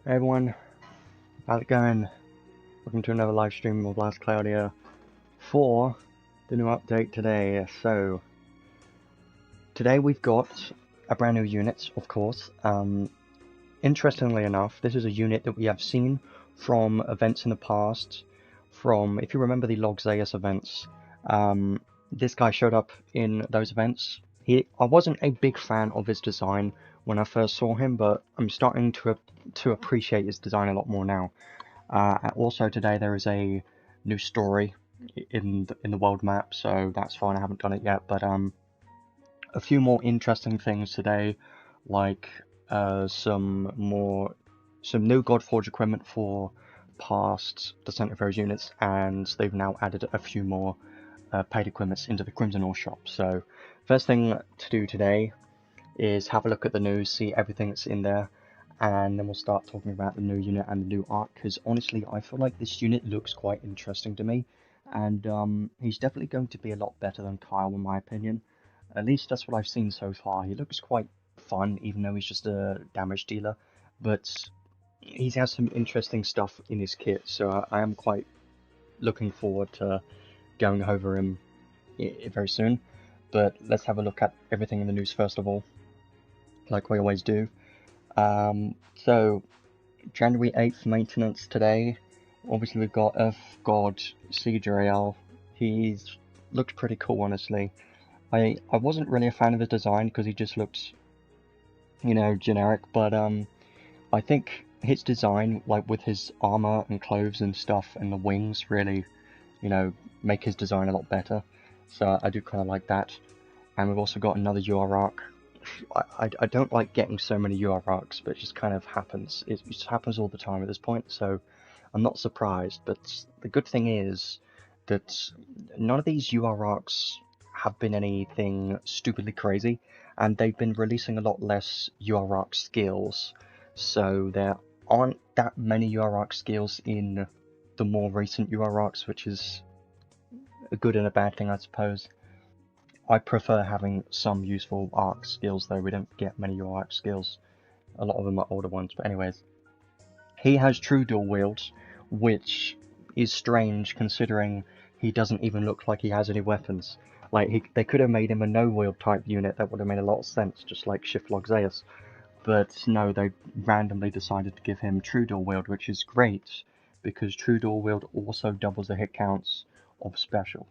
Hey everyone, how's it going? Welcome to another live stream of Last Cloudia for the new update today. So, today we've got a brand new unit, of course. Interestingly enough, this is a unit that we have seen from events in the past, if you remember the Log Zeus events, this guy showed up in those events. I wasn't a big fan of his design when I first saw him, but I'm starting to appreciate his design a lot more now. Also today there is a new story in the world map, so that's fine. I haven't done it yet, but a few more interesting things today, like some new Godforge equipment for past Descent of Heroes units, and they've now added a few more paid equipments into the Crimson Ore shop. So first thing to do today is have a look at the news, see everything that's in there, and then we'll start talking about the new unit and the new arc, because honestly I feel like this unit looks quite interesting to me, and he's definitely going to be a lot better than Kyle in my opinion. At least that's what I've seen so far. He looks quite fun even though he's just a damage dealer, but he has some interesting stuff in his kit, so I am quite looking forward to going over him very soon. But let's have a look at everything in the news first of all, like we always do. So January 8th maintenance today. Obviously we've got Earth God Seadrael. He's looked pretty cool, honestly. I wasn't really a fan of his design because he just looked, generic, but I think his design, like with his armor and clothes and stuff and the wings, really, make his design a lot better. So I do kind of like that. And we've also got another UR arc. I don't like getting so many UR arcs, but it just kind of happens. It just happens all the time at this point, so I'm not surprised. But the good thing is that none of these UR arcs have been anything stupidly crazy, and they've been releasing a lot less UR arc skills, so there aren't that many UR arc skills in the more recent UR arcs, which is a good and a bad thing, I suppose. I prefer having some useful arc skills, though. We don't get many arc skills. A lot of them are older ones, but anyways. He has true dual wields, which is strange considering he doesn't even look like he has any weapons. Like, they could have made him a no-wield type unit, that would have made a lot of sense, just like Shift Log Zeus. But no, they randomly decided to give him true dual wield, which is great, because true dual wield also doubles the hit counts of special.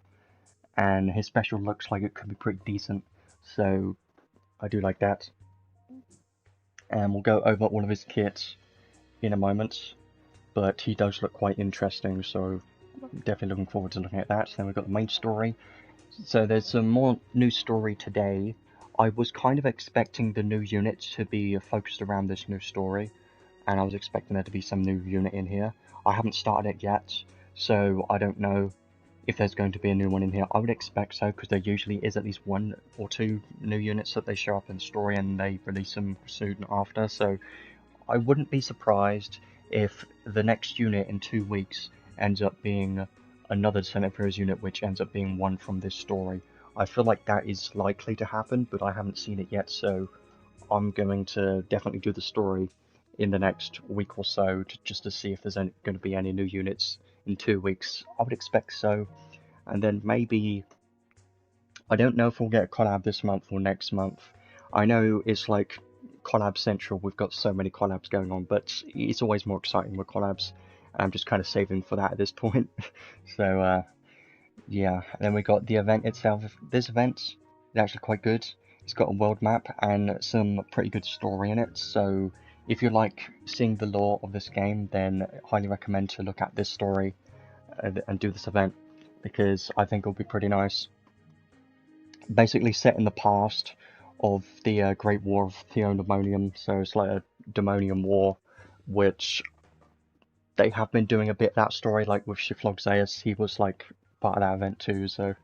And his special looks like it could be pretty decent, so I do like that. And we'll go over all of his kits in a moment, but he does look quite interesting, so I'm definitely looking forward to looking at that. Then we've got the main story. So there's some more new story today. I was kind of expecting the new unit to be focused around this new story, and I was expecting there to be some new unit in here. I haven't started it yet, so I don't know if there's going to be a new one in here. I would expect so, because there usually is at least one or two new units that they show up in the story and they release them soon after, so I wouldn't be surprised if the next unit in 2 weeks ends up being another Descent of Heroes unit, which ends up being one from this story. I feel like that is likely to happen, but I haven't seen it yet, so I'm going to definitely do the story in the next week or so, just to see if there's going to be any new units in 2 weeks. I would expect so, and then maybe, I don't know if we'll get a collab this month or next month. I know it's like collab central, we've got so many collabs going on, but it's always more exciting with collabs. I'm just kind of saving for that at this point. So yeah, and then we got the event itself. This event is actually quite good. It's got a world map and some pretty good story in it, so if you like seeing the lore of this game, then I highly recommend to look at this story and do this event, because I think it'll be pretty nice. Basically set in the past of the Great War of Theodemonium, so it's like a demonium war, which they have been doing a bit of that story, like with Shiflog Zeus. He was like part of that event too, so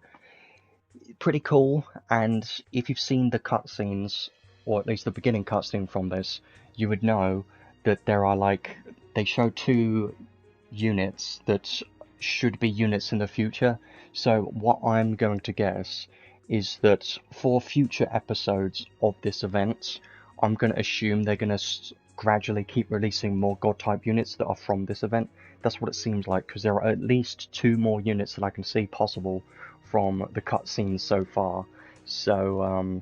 pretty cool. And if you've seen the cutscenes, or at least the beginning cutscene from this, you would know that there are like, they show two units that should be units in the future. So what I'm going to guess is that for future episodes of this event, I'm going to assume they're going to gradually keep releasing more God-type units that are from this event. That's what it seems like, because there are at least 2 more units that I can see possible from the cutscenes so far. So,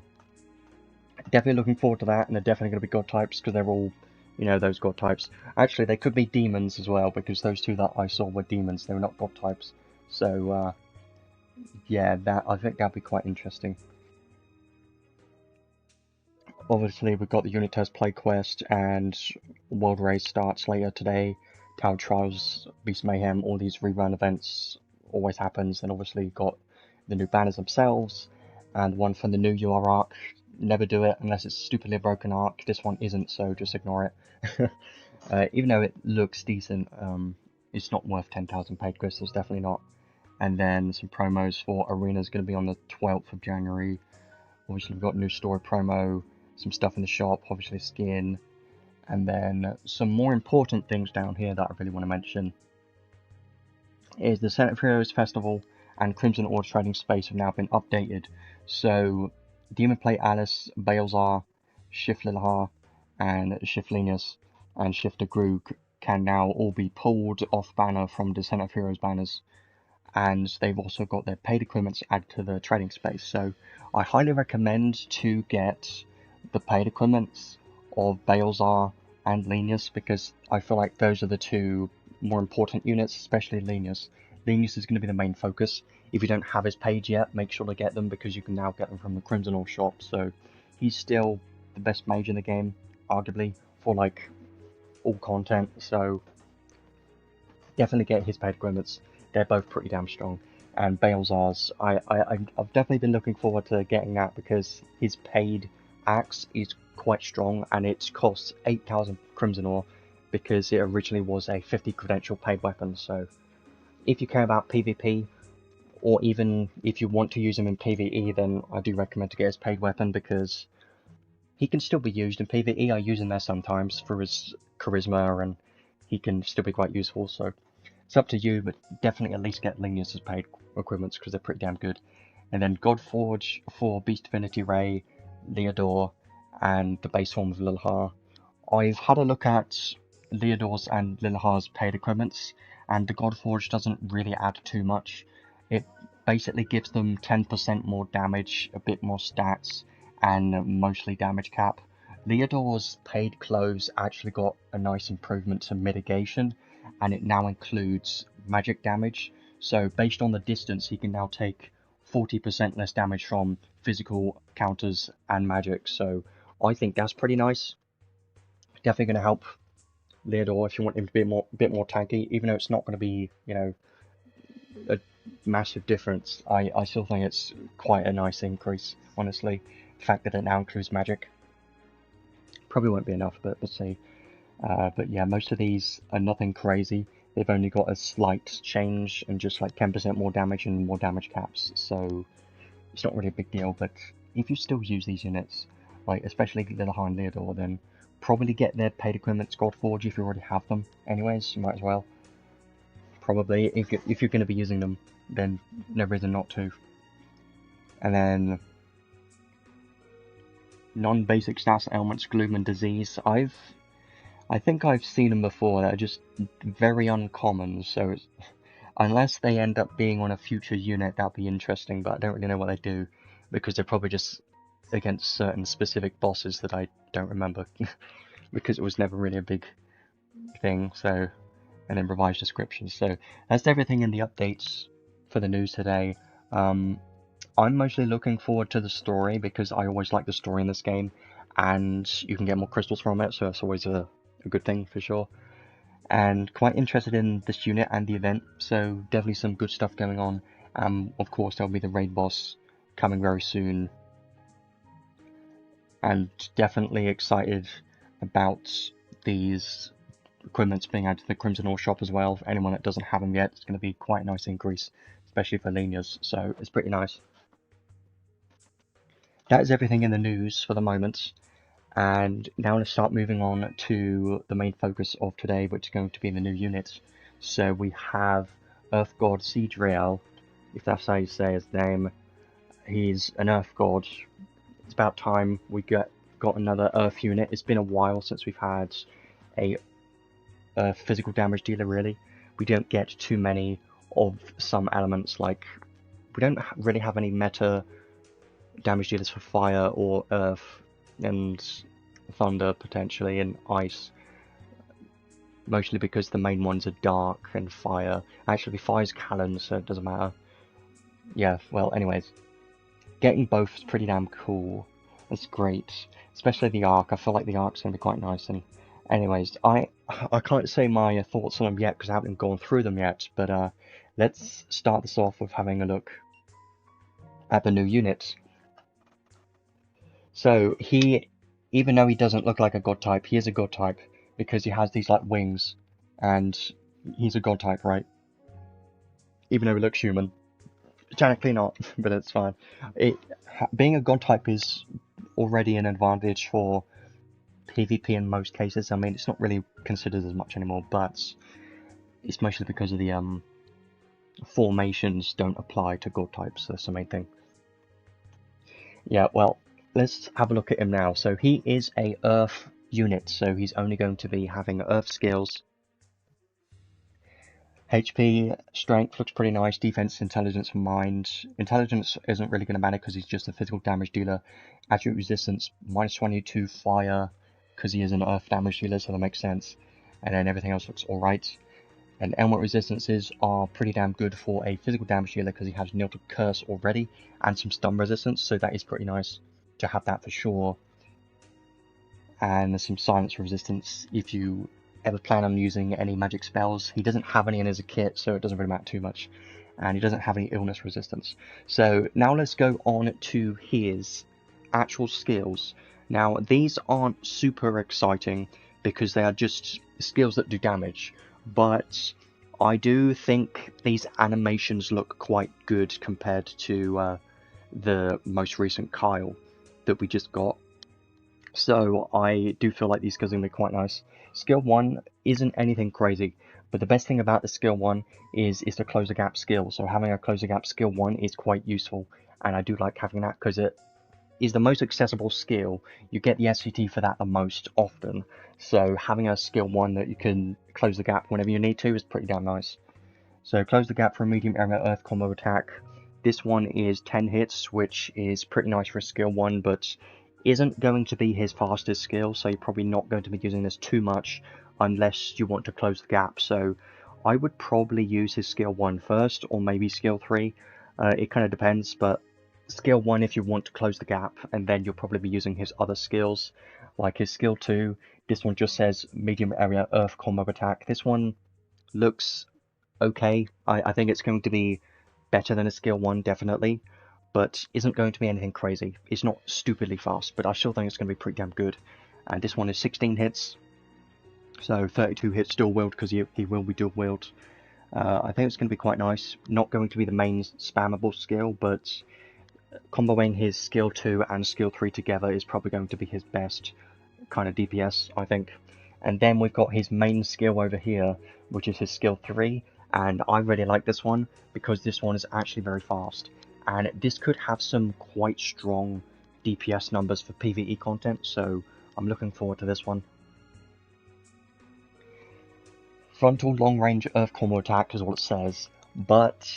definitely looking forward to that, and they're definitely going to be God types because they're all, you know, those God types. Actually, they could be demons as well, because those 2 that I saw were demons. They were not God types. So, yeah, I think that'd be quite interesting. Obviously, we've got the unit test play quest, and World Race starts later today. Tower Trials, Beast Mayhem, all these rerun events always happens, and obviously you've got the new banners themselves, and one from the new UR arc. Never do it unless it's stupidly a broken arc. This one isn't, so just ignore it. Even though it looks decent, it's not worth 10,000 paid crystals, definitely not. And then some promos for Arena's going to be on the 12th of January. Obviously we've got new story promo, some stuff in the shop, obviously skin, and then some more important things down here that I really want to mention is the Senate of Heroes Festival and Crimson Order Trading Space have now been updated. So Demon Plate Alice, Balezar, Shift Lilhar, and Shift Linus and Shifter Grug can now all be pulled off banner from the Senate of Heroes banners, and they've also got their paid equipments added to the trading space. So I highly recommend to get the paid equipments of Balezar and Linus, because I feel like those are the 2 more important units, especially Linus. Linus is going to be the main focus. If you don't have his page yet, make sure to get them, because you can now get them from the Crimson Ore shop. So he's still the best mage in the game, arguably, for like all content. So definitely get his paid equipments. They're both pretty damn strong. And Balezar's, I've definitely been looking forward to getting that, because his paid axe is quite strong, and it costs 8,000 Crimson Ore, because it originally was a 50 credential paid weapon. So if you care about PvP, or even if you want to use him in PvE, then I do recommend to get his paid weapon, because he can still be used in PvE. I use him there sometimes for his charisma, and he can still be quite useful. So it's up to you, but definitely at least get Linus's paid equipments, because they're pretty damn good. And then Godforge for Beast Divinity Ray, Leodor, and the base form of Lilhar. I've had a look at Leodor's and Lilhar's paid equipments, and the Godforge doesn't really add too much. It basically gives them 10% more damage, a bit more stats, and mostly damage cap. Leodor's paid clothes actually got a nice improvement to mitigation, and it now includes magic damage. So based on the distance, he can now take 40% less damage from physical counters and magic. So I think that's pretty nice. Definitely going to help Leodor if you want him to be a bit more tanky, even though it's not going to be, you know, a massive difference. I still think it's quite a nice increase, honestly. The fact that it now includes magic. Probably won't be enough, but we'll see. But yeah, most of these are nothing crazy. They've only got a slight change and just like 10% more damage and more damage caps, so it's not really a big deal. But if you still use these units, like especially Lilhar and Leodor, then probably get their paid equipment Godforge if you already have them. Anyways, you might as well. Probably, if you're going to be using them, then no reason not to. And then non-basic stats elements, Gloom and Disease. I think I've seen them before. They're just very uncommon, so unless they end up being on a future unit, that'd be interesting, but I don't really know what they do, because they're probably just against certain specific bosses that I don't remember, because it was never really a big thing. So, and then revised descriptions. So that's everything in the updates for the news today. I'm mostly looking forward to the story, because I always like the story in this game, and you can get more crystals from it, so that's always a good thing for sure. And quite interested in this unit and the event, so definitely some good stuff going on. Of course, there'll be the raid boss coming very soon, and definitely excited about these equipments being added to the Crimson Ore shop as well. For anyone that doesn't have them yet, it's going to be quite a nice increase, especially for Linus, so it's pretty nice. That is everything in the news for the moment. And now let's start moving on to the main focus of today, which is going to be the new units. So we have Earth God Seadrael, if that's how you say his name. He's an Earth God. It's about time we get got another Earth unit. It's been a while since we've had a physical damage dealer, really. We don't get too many of some elements, like we don't really have any meta damage dealers for fire or earth and thunder potentially, and ice. Mostly because the main ones are dark and fire. Actually, fire's Callan, so it doesn't matter. Yeah, well, anyways. Getting both is pretty damn cool. That's great. Especially the arc. I feel like the arc's going to be quite nice. And anyways, I can't say my thoughts on them yet because I haven't gone through them yet. But let's start this off with having a look at the new units. So he, even though he doesn't look like a god type, he is a god type because he has these like wings, and he's a god type, right? Even though he looks human. Technically not, but it's fine. Being a god type is already an advantage for PvP in most cases. I mean, it's not really considered as much anymore, but it's mostly because of the formations don't apply to god types. So that's the main thing. Yeah, well, let's have a look at him now. So he is a Earth unit, so he's only going to be having Earth skills. HP, strength looks pretty nice, defense, intelligence, and mind. Intelligence isn't really going to matter because he's just a physical damage dealer. Attribute resistance, -22 fire, because he is an earth damage dealer, so that makes sense. And then everything else looks alright. And element resistances are pretty damn good for a physical damage dealer because he has Neutral Curse already, and some stun resistance, so that is pretty nice to have that for sure. And there's some silence resistance if you ever plan on using any magic spells. He doesn't have any in his kit, so it doesn't really matter too much. And he doesn't have any illness resistance. So now let's go on to his actual skills. Now these aren't super exciting because they are just skills that do damage, but I do think these animations look quite good compared to the most recent Kyle that we just got. So I do feel like these skills are going to be quite nice. Skill 1 isn't anything crazy, but the best thing about the skill 1 is the close the gap skill. So having a close the gap skill 1 is quite useful, and I do like having that because it is the most accessible skill. You get the SCT for that the most often, so having a skill 1 that you can close the gap whenever you need to is pretty damn nice. So close the gap for a medium area earth combo attack. This one is 10 hits, which is pretty nice for a skill 1, but isn't going to be his fastest skill, so you're probably not going to be using this too much unless you want to close the gap. So I would probably use his skill 1 first, or maybe skill 3. It kind of depends, but skill 1 if you want to close the gap, and then you'll probably be using his other skills, like his skill 2. This one just says medium area earth combo attack. This one looks okay. I think it's going to be better than a skill 1, definitely, but isn't going to be anything crazy. It's not stupidly fast, but I still think it's going to be pretty damn good. And this one is 16 hits, so 32 hits dual wield because he will be dual wield. I think it's going to be quite nice. Not going to be the main spammable skill, but comboing his skill 2 and skill 3 together is probably going to be his best kind of DPS, I think. And then we've got his main skill over here, which is his skill 3, and I really like this one because this one is actually very fast. And this could have some quite strong DPS numbers for PvE content, so I'm looking forward to this one. Frontal long range earth combo attack is what it says, but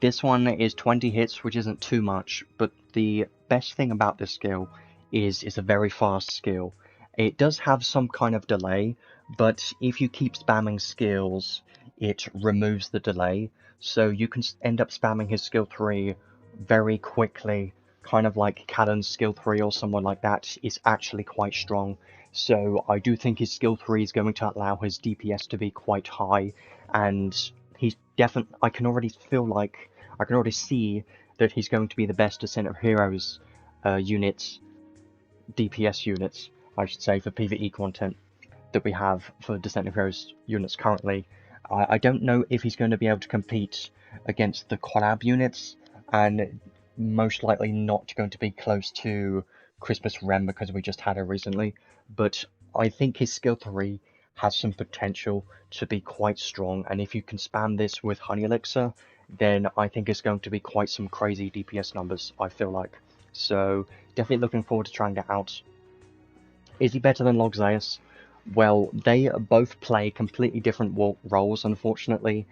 this one is 20 hits, which isn't too much, but the best thing about this skill is it's a very fast skill. It does have some kind of delay, but if you keep spamming skills, it removes the delay, so you can end up spamming his skill 3 very quickly, kind of like Callan's skill 3 or someone like that is actually quite strong. So I do think his skill 3 is going to allow his DPS to be quite high, and he's definitely, I can already see that he's going to be the best Descent of Heroes units, DPS units, I should say, for PvE content that we have for Descent of Heroes units currently. I don't know if he's going to be able to compete against the collab units, and most likely not going to be close to Christmas Rem because we just had her recently, but I think his skill 3 has some potential to be quite strong, and if you can spam this with Honey Elixir, then I think it's going to be quite some crazy DPS numbers, I feel like. So definitely looking forward to trying that out. Is he better than Logzaeus? Well, they both play completely different roles, unfortunately,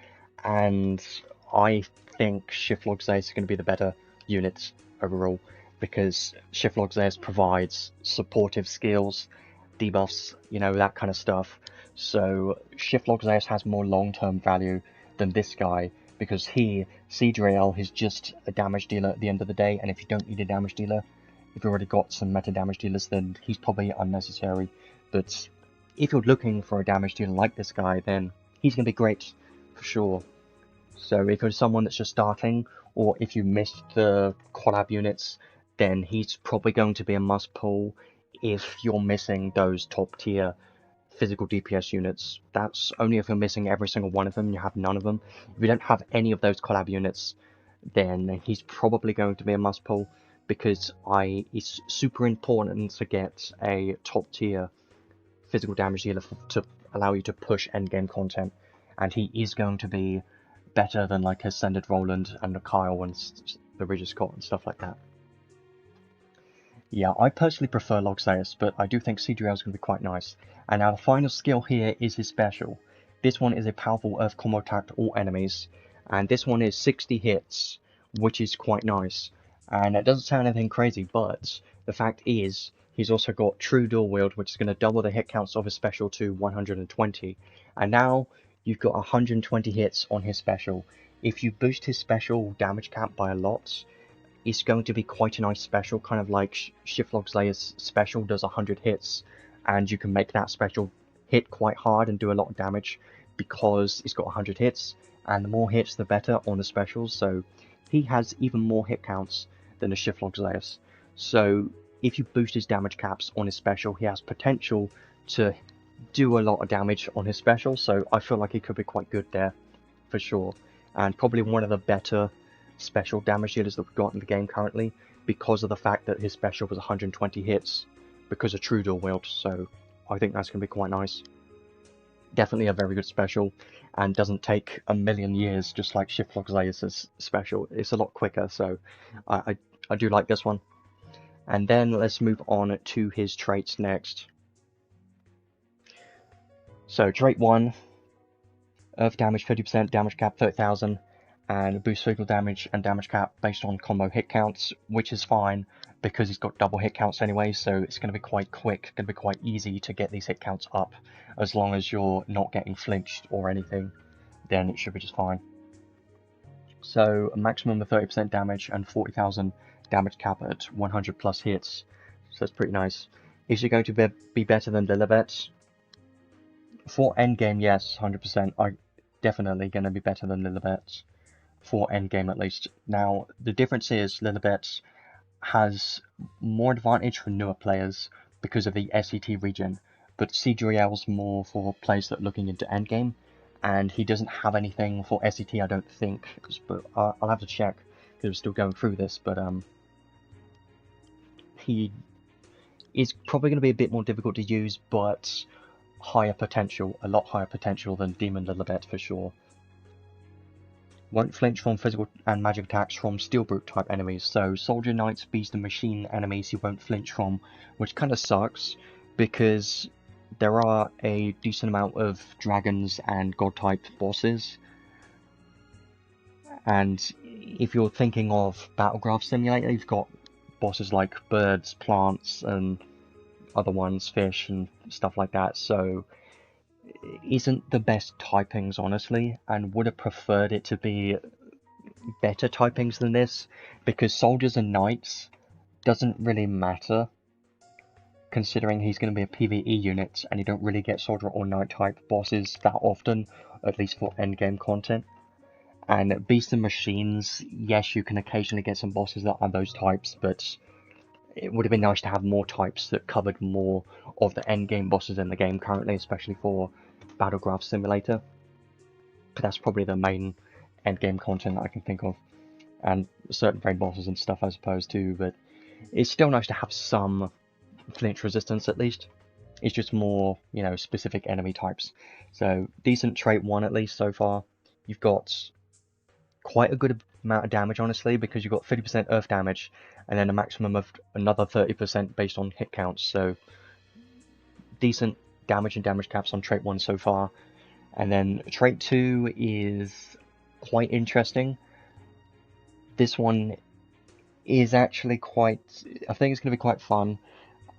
and I think Shift Logzaeus is going to be the better unit overall, because Shift Logzaeus provides supportive skills, debuffs, you know, that kind of stuff. So Shift Logzaeus has more long-term value than this guy, because Seadrael, is just a damage dealer at the end of the day, and if you don't need a damage dealer, if you've already got some meta damage dealers, then he's probably unnecessary. But if you're looking for a damage dealer like this guy, then he's going to be great for sure. So if you're someone that's just starting, or if you missed the collab units, then he's probably going to be a must pull if you're missing those top tier physical DPS units. That's only if you're missing every single one of them, you have none of them. If you don't have any of those collab units, then he's probably going to be a must pull, because it's super important to get a top tier physical damage dealer to allow you to push endgame content, and he is going to be better than like Ascended Roland and the Kyle and the Regis Scott and stuff like that. Yeah, I personally prefer Logzaeus, but I do think Seadrael is going to be quite nice. And now the final skill here is his special. This one is a powerful Earth combo attack to all enemies, and this one is 60 hits, which is quite nice. And it doesn't sound anything crazy, but the fact is, he's also got True Dual Wield, which is going to double the hit counts of his special to 120. And now you've got 120 hits on his special. If you boost his special damage cap by a lot, it's going to be quite a nice special, kind of like Shift Logzaeus special does 100 hits, and you can make that special hit quite hard and do a lot of damage because it's got 100 hits, and the more hits the better on the specials, so he has even more hit counts than the Shift Logzaeus. So if you boost his damage caps on his special, he has potential to do a lot of damage on his special, so I feel like he could be quite good there for sure, and probably one of the better special damage dealers that we've got in the game currently, because of the fact that his special was 120 hits because of True Dual Wield, so I think that's going to be quite nice. Definitely a very good special, and doesn't take a million years just like Shift Logzaeus' special. It's a lot quicker, so I do like this one. And then let's move on to his traits next. So trait 1, Earth damage 50%, damage cap 30,000, and boost physical damage and damage cap based on combo hit counts, which is fine because he's got double hit counts anyway, so it's going to be quite quick, going to be quite easy to get these hit counts up. As long as you're not getting flinched or anything, then it should be just fine. So a maximum of 30% damage and 40,000 damage cap at 100 plus hits, so that's pretty nice. Is he going to be better than Lilibet? For endgame, yes, 100%. I'm definitely going to be better than Lilibet. For endgame at least. Now, the difference is Lilibet has more advantage for newer players because of the SCT region, but Seadrael's more for players that are looking into endgame, and he doesn't have anything for SCT, I don't think, but I'll have to check because we're still going through this, but he is probably going to be a bit more difficult to use, but higher potential, a lot higher potential than Demon Lilibet for sure. Won't flinch from physical and magic attacks from Steel Brute type enemies, so Soldier Knights, Beast and Machine enemies he won't flinch from, which kind of sucks, because there are a decent amount of dragons and god type bosses, and if you're thinking of Battlegraph Simulator, you've got bosses like birds, plants, and other ones, fish and stuff like that, so isn't the best typings honestly, and would have preferred it to be better typings than this, because soldiers and knights doesn't really matter considering he's going to be a PvE unit and you don't really get soldier or knight type bosses that often, at least for endgame content. And beasts and machines, yes, you can occasionally get some bosses that are those types, but it would have been nice to have more types that covered more of the endgame bosses in the game currently, especially for Battlegraph Simulator. But that's probably the main endgame content that I can think of, and certain raid bosses and stuff I suppose too, but it's still nice to have some flinch resistance at least. It's just more, you know, specific enemy types. So decent trait 1 at least so far. You've got quite a good amount of damage honestly, because you've got 50% earth damage and then a maximum of another 30% based on hit counts, so decent damage and damage caps on trait 1 so far. And then trait 2 is quite interesting. This one is actually quite, I think it's going to be quite fun.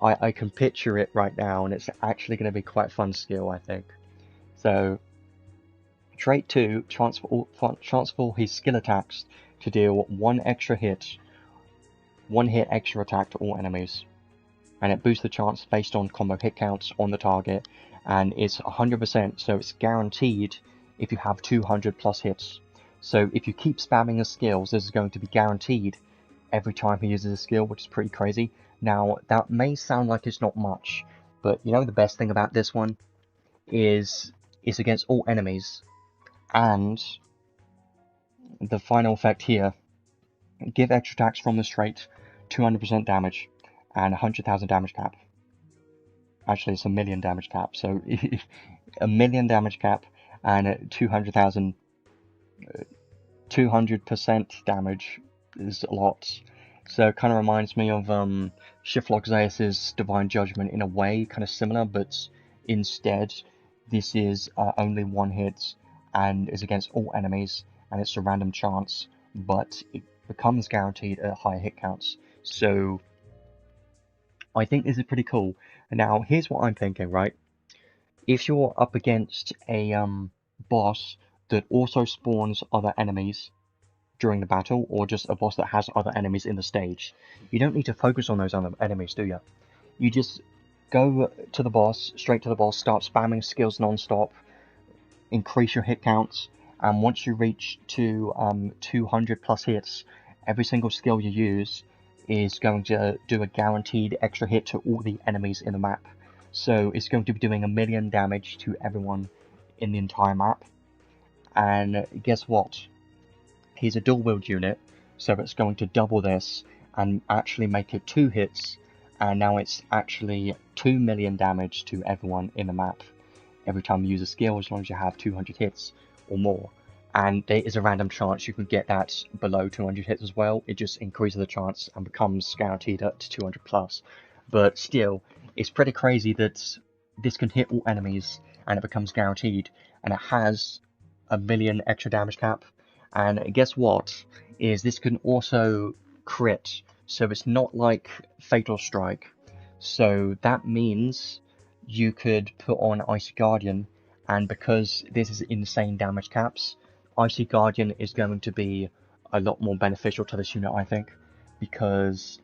I can picture it right now, and it's actually going to be quite fun skill, I think. So, trait 2 transfer his skill attacks to deal 1 hit extra attack to all enemies. And it boosts the chance based on combo hit counts on the target, and it's 100%, so it's guaranteed if you have 200 plus hits. So if you keep spamming the skills, this is going to be guaranteed every time he uses a skill, which is pretty crazy. Now, that may sound like it's not much, but you know the best thing about this one is it's against all enemies, and the final effect here, give extra attacks from this trait 200% damage and 100,000 damage cap. Actually, it's a 1,000,000 damage cap, so a 1,000,000 damage cap and 200,000, 200% damage is a lot. So it kind of reminds me of Shiflock Zeus's Divine Judgment in a way, kind of similar, but instead this is only 1 hit and is against all enemies, and it's a random chance, but it becomes guaranteed at higher hit counts. So I think this is pretty cool. Now, here's what I'm thinking, right? If you're up against a boss that also spawns other enemies during the battle, or just a boss that has other enemies in the stage, you don't need to focus on those other enemies, do you? You just go to the boss, straight to the boss, start spamming skills non-stop, increase your hit counts, and once you reach to 200 plus hits, every single skill you use is going to do a guaranteed extra hit to all the enemies in the map. So it's going to be doing 1,000,000 damage to everyone in the entire map. And guess what? He's a dual wield unit, so it's going to double this and actually make it 2 hits, and now it's actually 2,000,000 damage to everyone in the map every time you use a skill, as long as you have 200 hits or more. And there is a random chance you can get that below 200 hits as well. It just increases the chance and becomes guaranteed up to 200 plus. But still, it's pretty crazy that this can hit all enemies and it becomes guaranteed, and it has a 1,000,000 extra damage cap. And guess what? Is this can also crit, so it's not like Fatal Strike. So that means you could put on Icy Guardian, and because this is insane damage caps, Icy Guardian is going to be a lot more beneficial to this unit, I think, because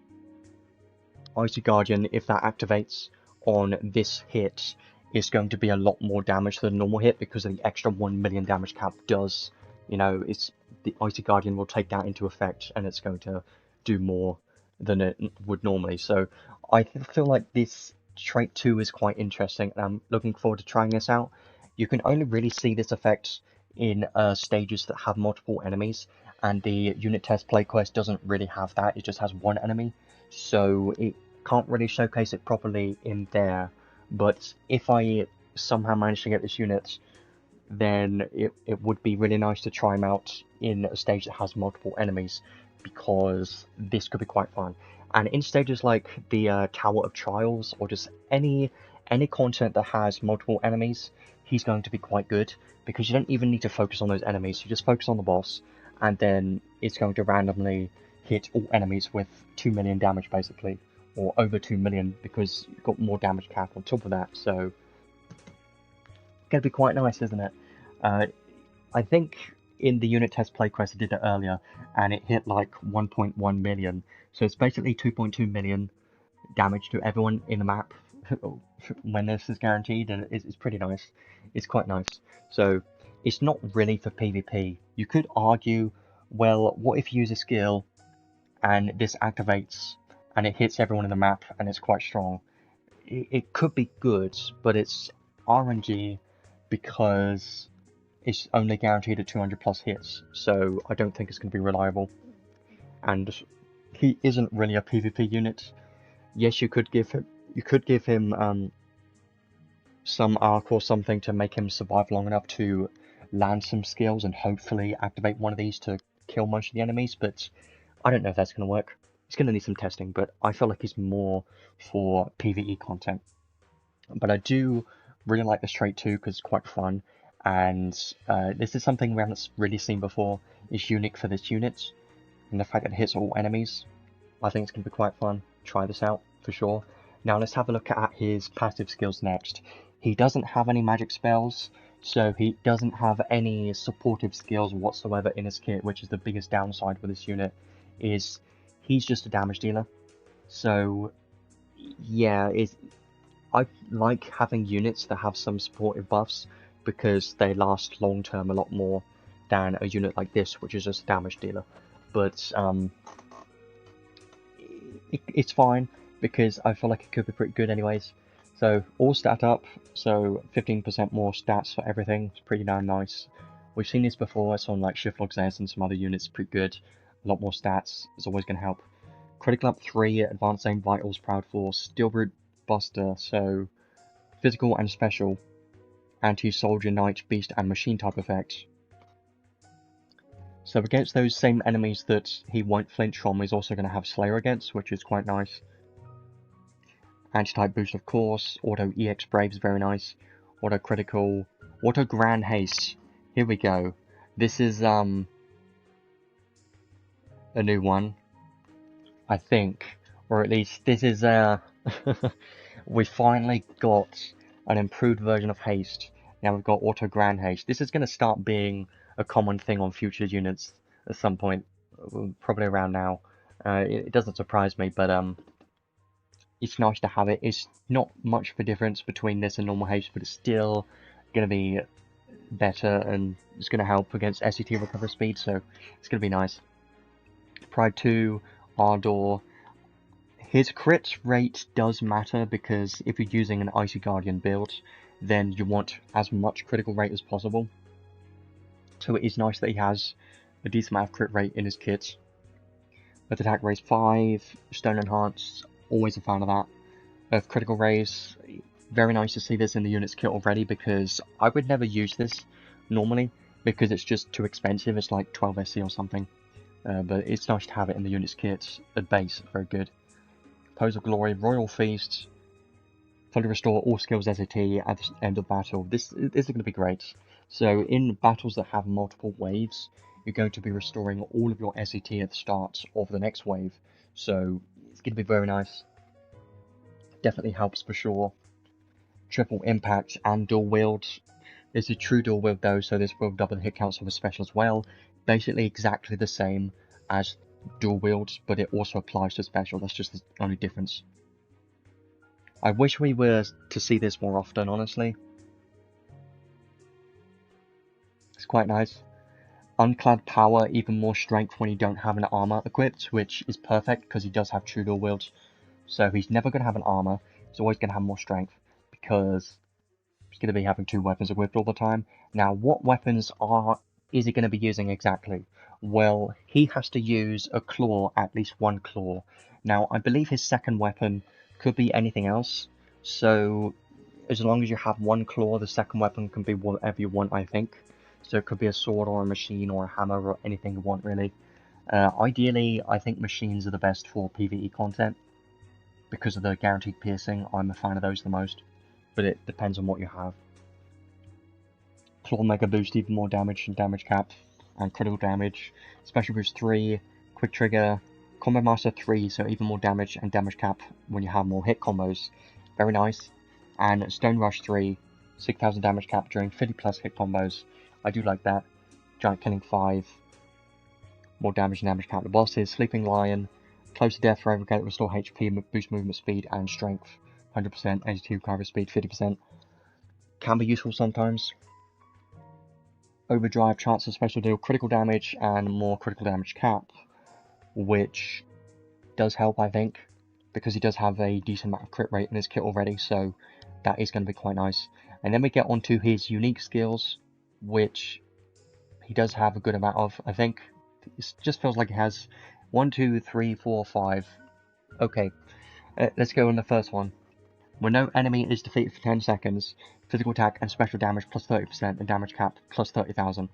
Icy Guardian, if that activates on this hit, is going to be a lot more damage than a normal hit because of the extra 1,000,000 damage cap does. You know, it's the Icy Guardian will take that into effect, and it's going to do more than it would normally. So I feel like this trait 2 is quite interesting, and I'm looking forward to trying this out. You can only really see this effect in stages that have multiple enemies, and the unit test play quest doesn't really have that. It just has 1 enemy, so it can't really showcase it properly in there. But if I somehow manage to get this unit, then it would be really nice to try him out in a stage that has multiple enemies, because this could be quite fun. And in stages like the Tower of Trials, or just any content that has multiple enemies, he's going to be quite good, because you don't even need to focus on those enemies. You just focus on the boss, and then it's going to randomly hit all enemies with 2,000,000 damage, basically, or over 2,000,000, because you've got more damage cap on top of that. So gonna be quite nice, isn't it? I think in the unit test play quest I did it earlier, and it hit like 1.1 million. So it's basically 2.2 million damage to everyone in the map when this is guaranteed, and it's pretty nice. It's quite nice. So it's not really for PvP. You could argue, well, what if you use a skill and this activates and it hits everyone in the map and it's quite strong? It could be good, but it's RNG, because it's only guaranteed at 200 plus hits, so I don't think it's going to be reliable. And he isn't really a PvP unit. Yes, you could give him some arc or something to make him survive long enough to land some skills and hopefully activate one of these to kill most of the enemies, but I don't know if that's going to work. It's going to need some testing, but I feel like he's more for PvE content. But I do really like this trait too because it's quite fun, and this is something we haven't really seen before. It's unique for this unit, and the fact that it hits all enemies, I think it's going to be quite fun. Try this out for sure. Now let's have a look at his passive skills next. He doesn't have any magic spells, so he doesn't have any supportive skills whatsoever in his kit, which is the biggest downside with this unit, is he's just a damage dealer. So yeah, I like having units that have some supportive buffs because they last long term a lot more than a unit like this, which is just a damage dealer. But it's fine because I feel like it could be pretty good anyways. So all stat up, so 15% more stats for everything. It's pretty damn nice. We've seen this before. It's on like Shiftlock Z and some other units. Pretty good. A lot more stats is always going to help. Critical up 3, Advanced Aim, Vitals, Proud Force, Steel Brute Buster. So physical and special, anti-soldier, knight, beast, and machine type effects. So against those same enemies that he won't flinch from, he's also going to have Slayer against, which is quite nice. Anti-type boost, of course. Auto EX Brave is very nice. Auto critical. Auto Grand Haste. Here we go. This is a new one, I think, or at least this is we finally got an improved version of haste. Now we've got auto grand haste. This is going to start being a common thing on future units at some point, probably around now. It doesn't surprise me, but it's nice to have it. It's not much of a difference between this and normal haste, but it's still going to be better, and it's going to help against SCT recover speed, so it's going to be nice. Pride 2, Ardor. His crit rate does matter because if you're using an Icy Guardian build, then you want as much critical rate as possible. So it is nice that he has a decent amount of crit rate in his kit. Earth Attack Raise 5, Stone Enhanced, always a fan of that. Earth Critical Raise, very nice to see this in the unit's kit already because I would never use this normally because it's just too expensive. It's like 12 SC or something. But it's nice to have it in the unit's kit at base, very good. Pose of Glory, Royal Feast, fully restore all skills SAT at the end of battle. This is going to be great. So in battles that have multiple waves, you're going to be restoring all of your SAT at the start of the next wave. So it's going to be very nice. Definitely helps for sure. Triple impact and dual wield. It's a true dual wield though, so this will double the hit counts of a special as well. Basically exactly the same as dual wield, but it also applies to special. That's just the only difference. I wish we were to see this more often, honestly. It's quite nice. Unclad power, even more strength when you don't have an armor equipped, which is perfect because he does have true dual wield. So he's never going to have an armor. He's always going to have more strength because he's going to be having 2 weapons equipped all the time. Now, what weapons is he going to be using exactly? Well, he has to use a claw, at least 1 claw. Now, I believe his second weapon could be anything else. So, as long as you have 1 claw, the second weapon can be whatever you want, I think. So it could be a sword or a machine or a hammer or anything you want, really. Ideally, I think machines are the best for PvE content. Because of the guaranteed piercing, I'm a fan of those the most. But it depends on what you have. Claw Mega Boost, even more damage and damage cap, and critical damage. Special Boost 3, Quick Trigger, Combo Master 3, so even more damage and damage cap when you have more hit combos. Very nice. And Stone Rush 3, 6,000 damage cap during 50 plus hit combos. I do like that. Giant Killing 5, more damage and damage cap. The bosses, Sleeping Lion, Close to Death, Revoke, Restore HP, Boost Movement Speed and Strength. 100%, 82 recovery speed, 50%. Can be useful sometimes. Overdrive, chance of special deal critical damage and more critical damage cap, which does help, I think, because he does have a decent amount of crit rate in his kit already, so that is going to be quite nice. And then we get onto his unique skills, which he does have a good amount of, I think. It just feels like he has 1, 2, 3, 4, 5. Okay, let's go on the first one. When no enemy is defeated for 10 seconds, physical attack and special damage plus 30% and damage cap plus 30,000.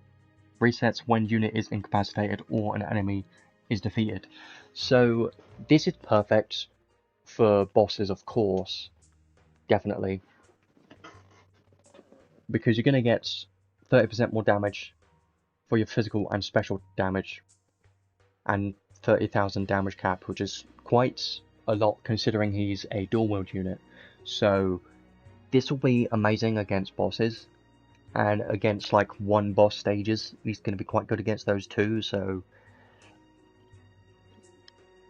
Resets when unit is incapacitated or an enemy is defeated. So this is perfect for bosses, of course, definitely. because you're going to get 30% more damage for your physical and special damage, and 30,000 damage cap, which is quite a lot considering he's a dual wield unit. So this will be amazing against bosses, and against like one boss stages, he's going to be quite good against those too. So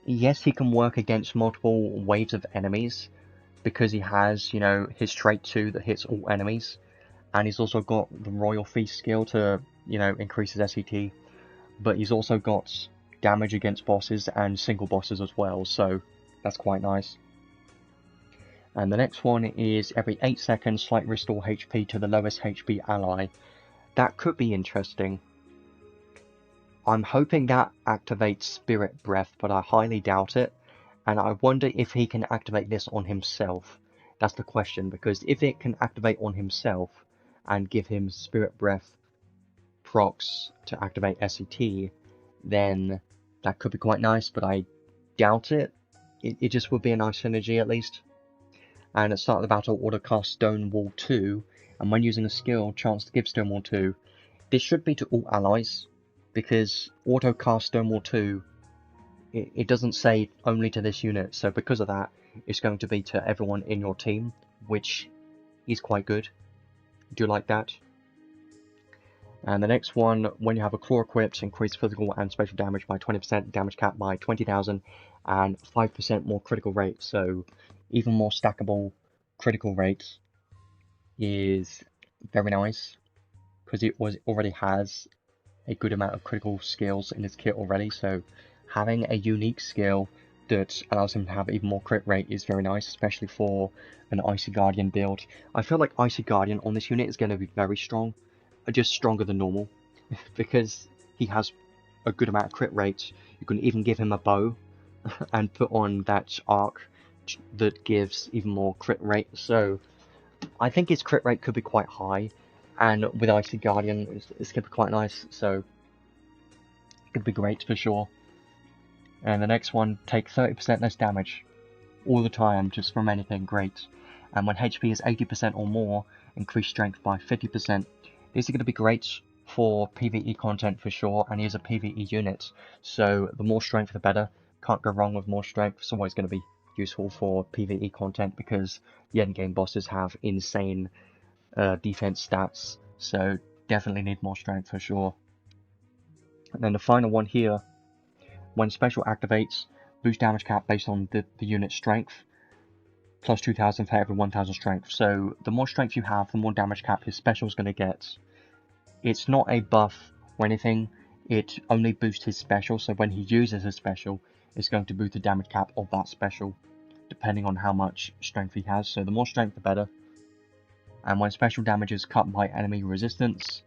yes, he can work against multiple waves of enemies, because he has, you know, his trait 2 that hits all enemies, and he's also got the Royal Feast skill to, you know, increase his SET, but he's also got damage against bosses and single bosses as well, so that's quite nice. And the next one is every 8 seconds, slight restore HP to the lowest HP ally. That could be interesting. I'm hoping that activates Spirit Breath, but I highly doubt it. And I wonder if he can activate this on himself. That's the question, because if it can activate on himself and give him Spirit Breath procs to activate SET, then that could be quite nice, but I doubt it. It just would be a nice synergy at least. And at the start of the battle, auto cast Stonewall 2, and when using a skill, chance to give Stonewall 2. This should be to all allies, because auto cast Stonewall 2, it doesn't say only to this unit, so because of that, it's going to be to everyone in your team, which is quite good. Do you like that? And the next one, when you have a claw equipped, increase physical and special damage by 20%, damage cap by 20,000, and 5% more critical rate. So even more stackable critical rate is very nice, because it already has a good amount of critical skills in his kit already. So having a unique skill that allows him to have even more crit rate is very nice, especially for an Icy Guardian build. I feel like Icy Guardian on this unit is going to be very strong, just stronger than normal, because he has a good amount of crit rate. You can even give him a bow and put on that arc that gives even more crit rate. So I think his crit rate could be quite high, and with Icy Guardian it's going to be quite nice, so it could be great for sure. And the next one, take 30% less damage all the time, just from anything, great. And when HP is 80% or more, increase strength by 50%. These are going to be great for PvE content for sure, and he is a PvE unit, so the more strength the better. Can't go wrong with more strength. It's always going to be useful for PvE content, because the endgame bosses have insane defense stats, so definitely need more strength for sure. And then the final one here, when special activates, boost damage cap based on the unit's strength, plus 2,000 for every 1,000 strength. So the more strength you have, the more damage cap his special is going to get. It's not a buff or anything, it only boosts his special, so when he uses his special, it's going to boost the damage cap of that special, depending on how much strength he has. So the more strength the better. And when special damage is cut by enemy resistance,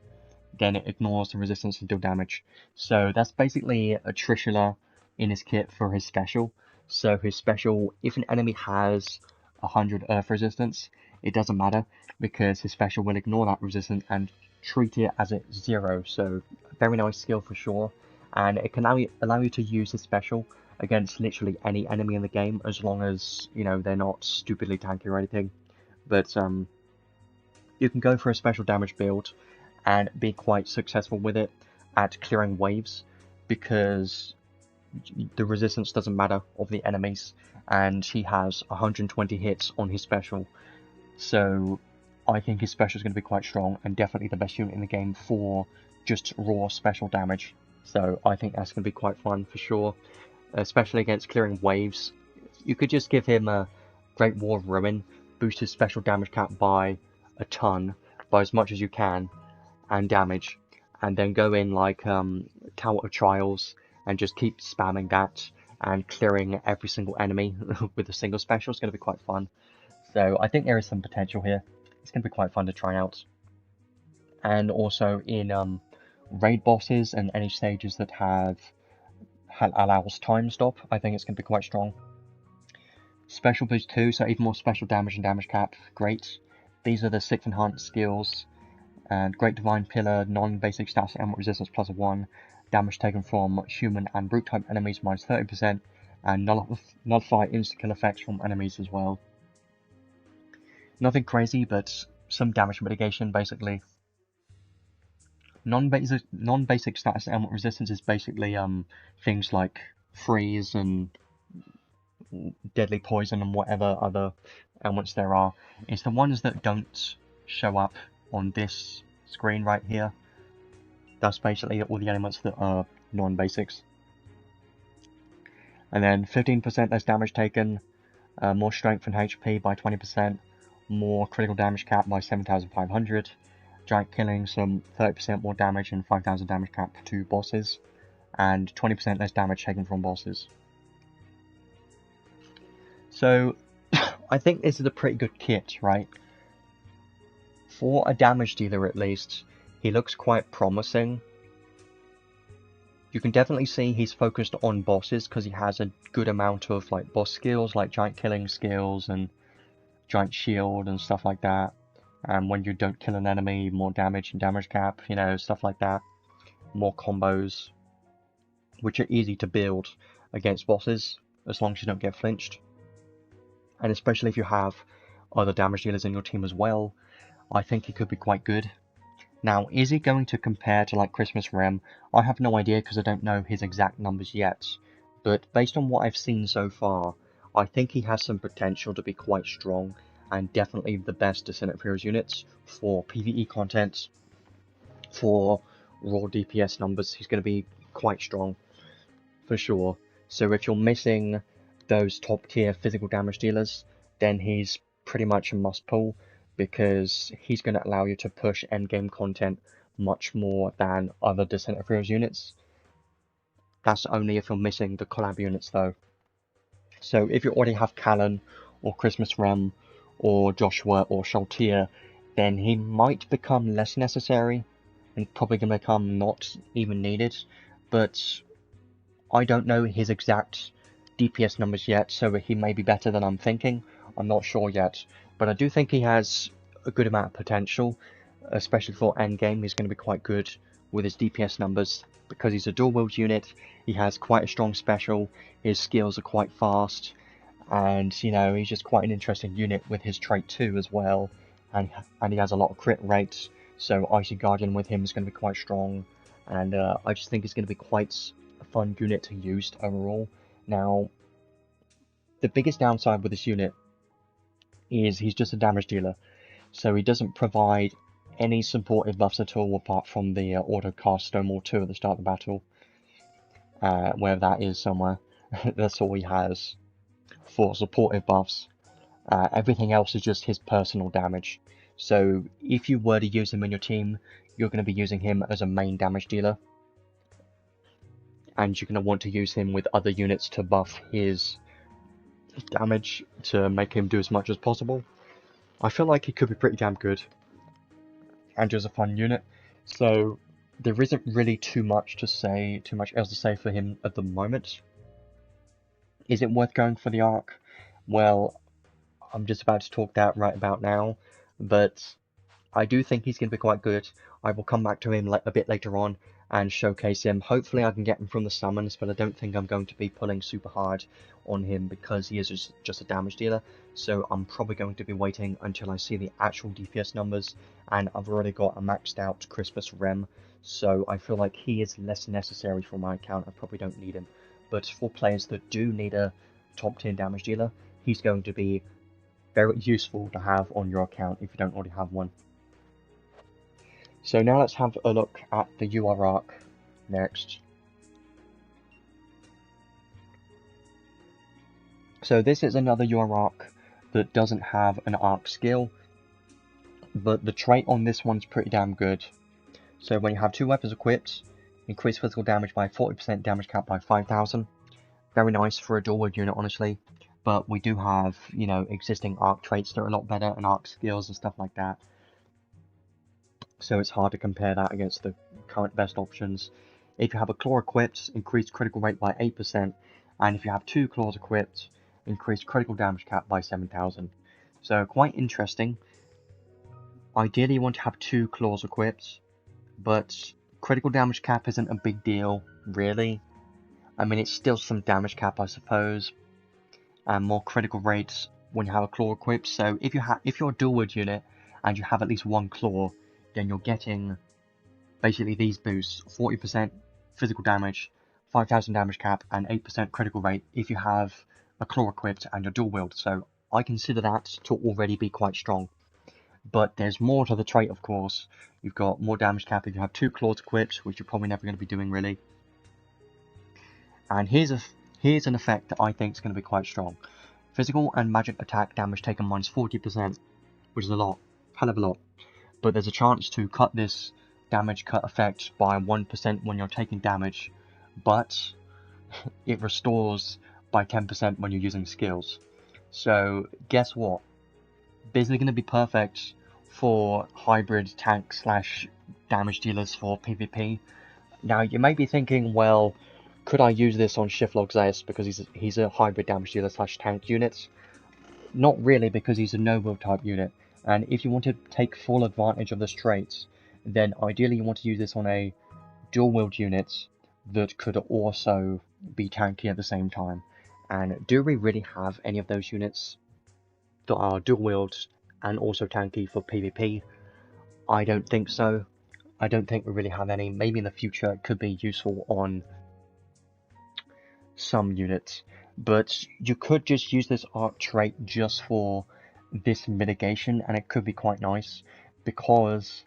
then it ignores the resistance and deal damage. So that's basically a Trishula in his kit for his special. So his special, if an enemy has 100 earth resistance, it doesn't matter, because his special will ignore that resistance and treat it as it's 0. So very nice skill for sure, and it can allow you to use his special against literally any enemy in the game, as long as, you know, they're not stupidly tanky or anything. But you can go for a special damage build and be quite successful with it at clearing waves, because the resistance doesn't matter of the enemies, and he has 120 hits on his special. So I think his special is going to be quite strong, and definitely the best unit in the game for just raw special damage. So I think that's going to be quite fun for sure, especially against clearing waves. You could just give him a Great War of Ruin, boost his special damage cap by a ton, by as much as you can, and damage, and then go in like Tower of Trials and just keep spamming that and clearing every single enemy with a single special. Is going to be quite fun. So I think there is some potential here. It's going to be quite fun to try out. And also in raid bosses and any stages that allows time stop, I think it's going to be quite strong. Special boost 2, so even more special damage and damage cap, great. These are the 6 enhanced skills. And Great Divine Pillar, non-basic stats and resistance plus 1, damage taken from human and brute type enemies minus 30%, and nullify insta-kill effects from enemies as well. Nothing crazy, but some damage mitigation, basically. Non-basic status ailment resistance is basically things like freeze and deadly poison and whatever other ailments there are. It's the ones that don't show up on this screen right here. That's basically all the elements that are non-basics. And then 15% less damage taken, more strength and HP by 20%, more critical damage cap by 7,500, giant killing, some 30% more damage and 5,000 damage cap to bosses, and 20% less damage taken from bosses. So, I think this is a pretty good kit, right? For a damage dealer at least, he looks quite promising. You can definitely see he's focused on bosses because he has a good amount of like boss skills, like giant killing skills and giant shield and stuff like that. And when you don't kill an enemy, more damage and damage cap, you know, stuff like that. More combos, which are easy to build against bosses as long as you don't get flinched. And especially if you have other damage dealers in your team as well, I think he could be quite good. Now, is he going to compare to like Christmas Rem? I have no idea because I don't know his exact numbers yet. But based on what I've seen so far, I think he has some potential to be quite strong and definitely the best Descent of Heroes units for PvE content. For raw DPS numbers, he's going to be quite strong for sure. So if you're missing those top tier physical damage dealers, then he's pretty much a must pull, because he's going to allow you to push endgame content much more than other Descent of Heroes units. That's only if you're missing the collab units though. So if you already have Callan, or Christmas Rem, or Joshua, or Shaltir, then he might become less necessary, and probably going to become not even needed, but I don't know his exact DPS numbers yet, so he may be better than I'm thinking. I'm not sure yet, but I do think he has a good amount of potential, especially for endgame. He's going to be quite good with his DPS numbers because he's a dual wield unit. He has quite a strong special, his skills are quite fast, and you know, he's just quite an interesting unit with his trait too as well, and he has a lot of crit rates, so Icy Guardian with him is going to be quite strong, and I just think it's going to be quite a fun unit to use overall. Now, the biggest downside with this unit is he's just a damage dealer, so he doesn't provide any supportive buffs at all apart from the auto cast Stonewall 2 at the start of the battle, where that is somewhere. That's all he has for supportive buffs. Everything else is just his personal damage, so if you were to use him in your team, you're going to be using him as a main damage dealer, and you're going to want to use him with other units to buff his damage to make him do as much as possible. I feel like he could be pretty damn good and just a fun unit, so there isn't really too much else to say for him at the moment. Is it worth going for the arc? Well, I'm just about to talk that right about now, but I do think he's going to be quite good. I will come back to him a bit later on and showcase him. Hopefully I can get him from the summons, but I don't think I'm going to be pulling super hard on him because he is just a damage dealer. So I'm probably going to be waiting until I see the actual DPS numbers, and I've already got a maxed out Christmas Rem, so I feel like he is less necessary for my account. I probably don't need him. But for players that do need a top tier damage dealer, he's going to be very useful to have on your account if you don't already have one. So now let's have a look at the UR arc next. So this is another UR arc that doesn't have an arc skill, but the trait on this one's pretty damn good. So when you have two weapons equipped, increase physical damage by 40%, damage cap by 5,000. Very nice for a dual wield unit, honestly. But we do have, you know, existing arc traits that are a lot better, and arc skills and stuff like that. So it's hard to compare that against the current best options. If you have a claw equipped, increase critical rate by 8%, and if you have two claws equipped, increase critical damage cap by 7,000. So quite interesting. Ideally you want to have two claws equipped, but critical damage cap isn't a big deal, really. I mean, it's still some damage cap, I suppose, and more critical rates when you have a claw equipped. So if you're a dual wield unit and you have at least one claw, then you're getting basically these boosts: 40% physical damage, 5,000 damage cap, and 8% critical rate if you have a claw equipped and your dual wield. So I consider that to already be quite strong. But there's more to the trait, of course. You've got more damage cap if you have 2 claws equipped, which you're probably never going to be doing really. And here's an effect that I think is going to be quite strong. Physical and magic attack damage taken minus 40%, which is a lot, hell of a lot. But there's a chance to cut this damage cut effect by 1% when you're taking damage, but it restores by 10% when you're using skills. So guess what? Basically going to be perfect for hybrid tank slash damage dealers for PvP. Now you may be thinking, well, could I use this on Shiftlog Zeus because he's a hybrid damage dealer slash tank unit? Not really, because he's a no-will type unit. And if you want to take full advantage of this trait, then ideally you want to use this on a dual-wield unit that could also be tanky at the same time. And do we really have any of those units that are dual-wield and also tanky for PvP? I don't think so. I don't think we really have any. Maybe in the future it could be useful on some units, but you could just use this arc trait just for this mitigation, and it could be quite nice, because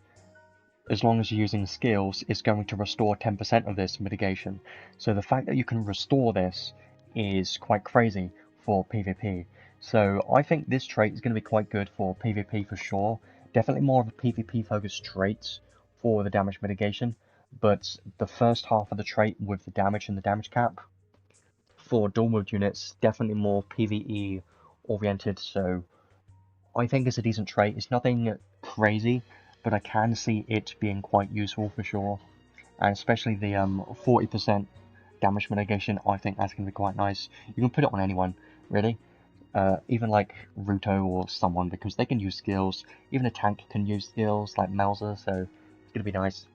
as long as you're using skills, it's going to restore 10% of this mitigation. So the fact that you can restore this is quite crazy for PvP. So I think this trait is going to be quite good for PvP for sure. Definitely more of a PvP focused trait for the damage mitigation, but the first half of the trait with the damage and the damage cap for dual wield units, definitely more PvE oriented, so I think it's a decent trait. It's nothing crazy, but I can see it being quite useful for sure, and especially the 40% damage mitigation. I think that's going to be quite nice. You can put it on anyone, really, even like Ruto or someone, because they can use skills. Even a tank can use skills like Melzer, so it's going to be nice.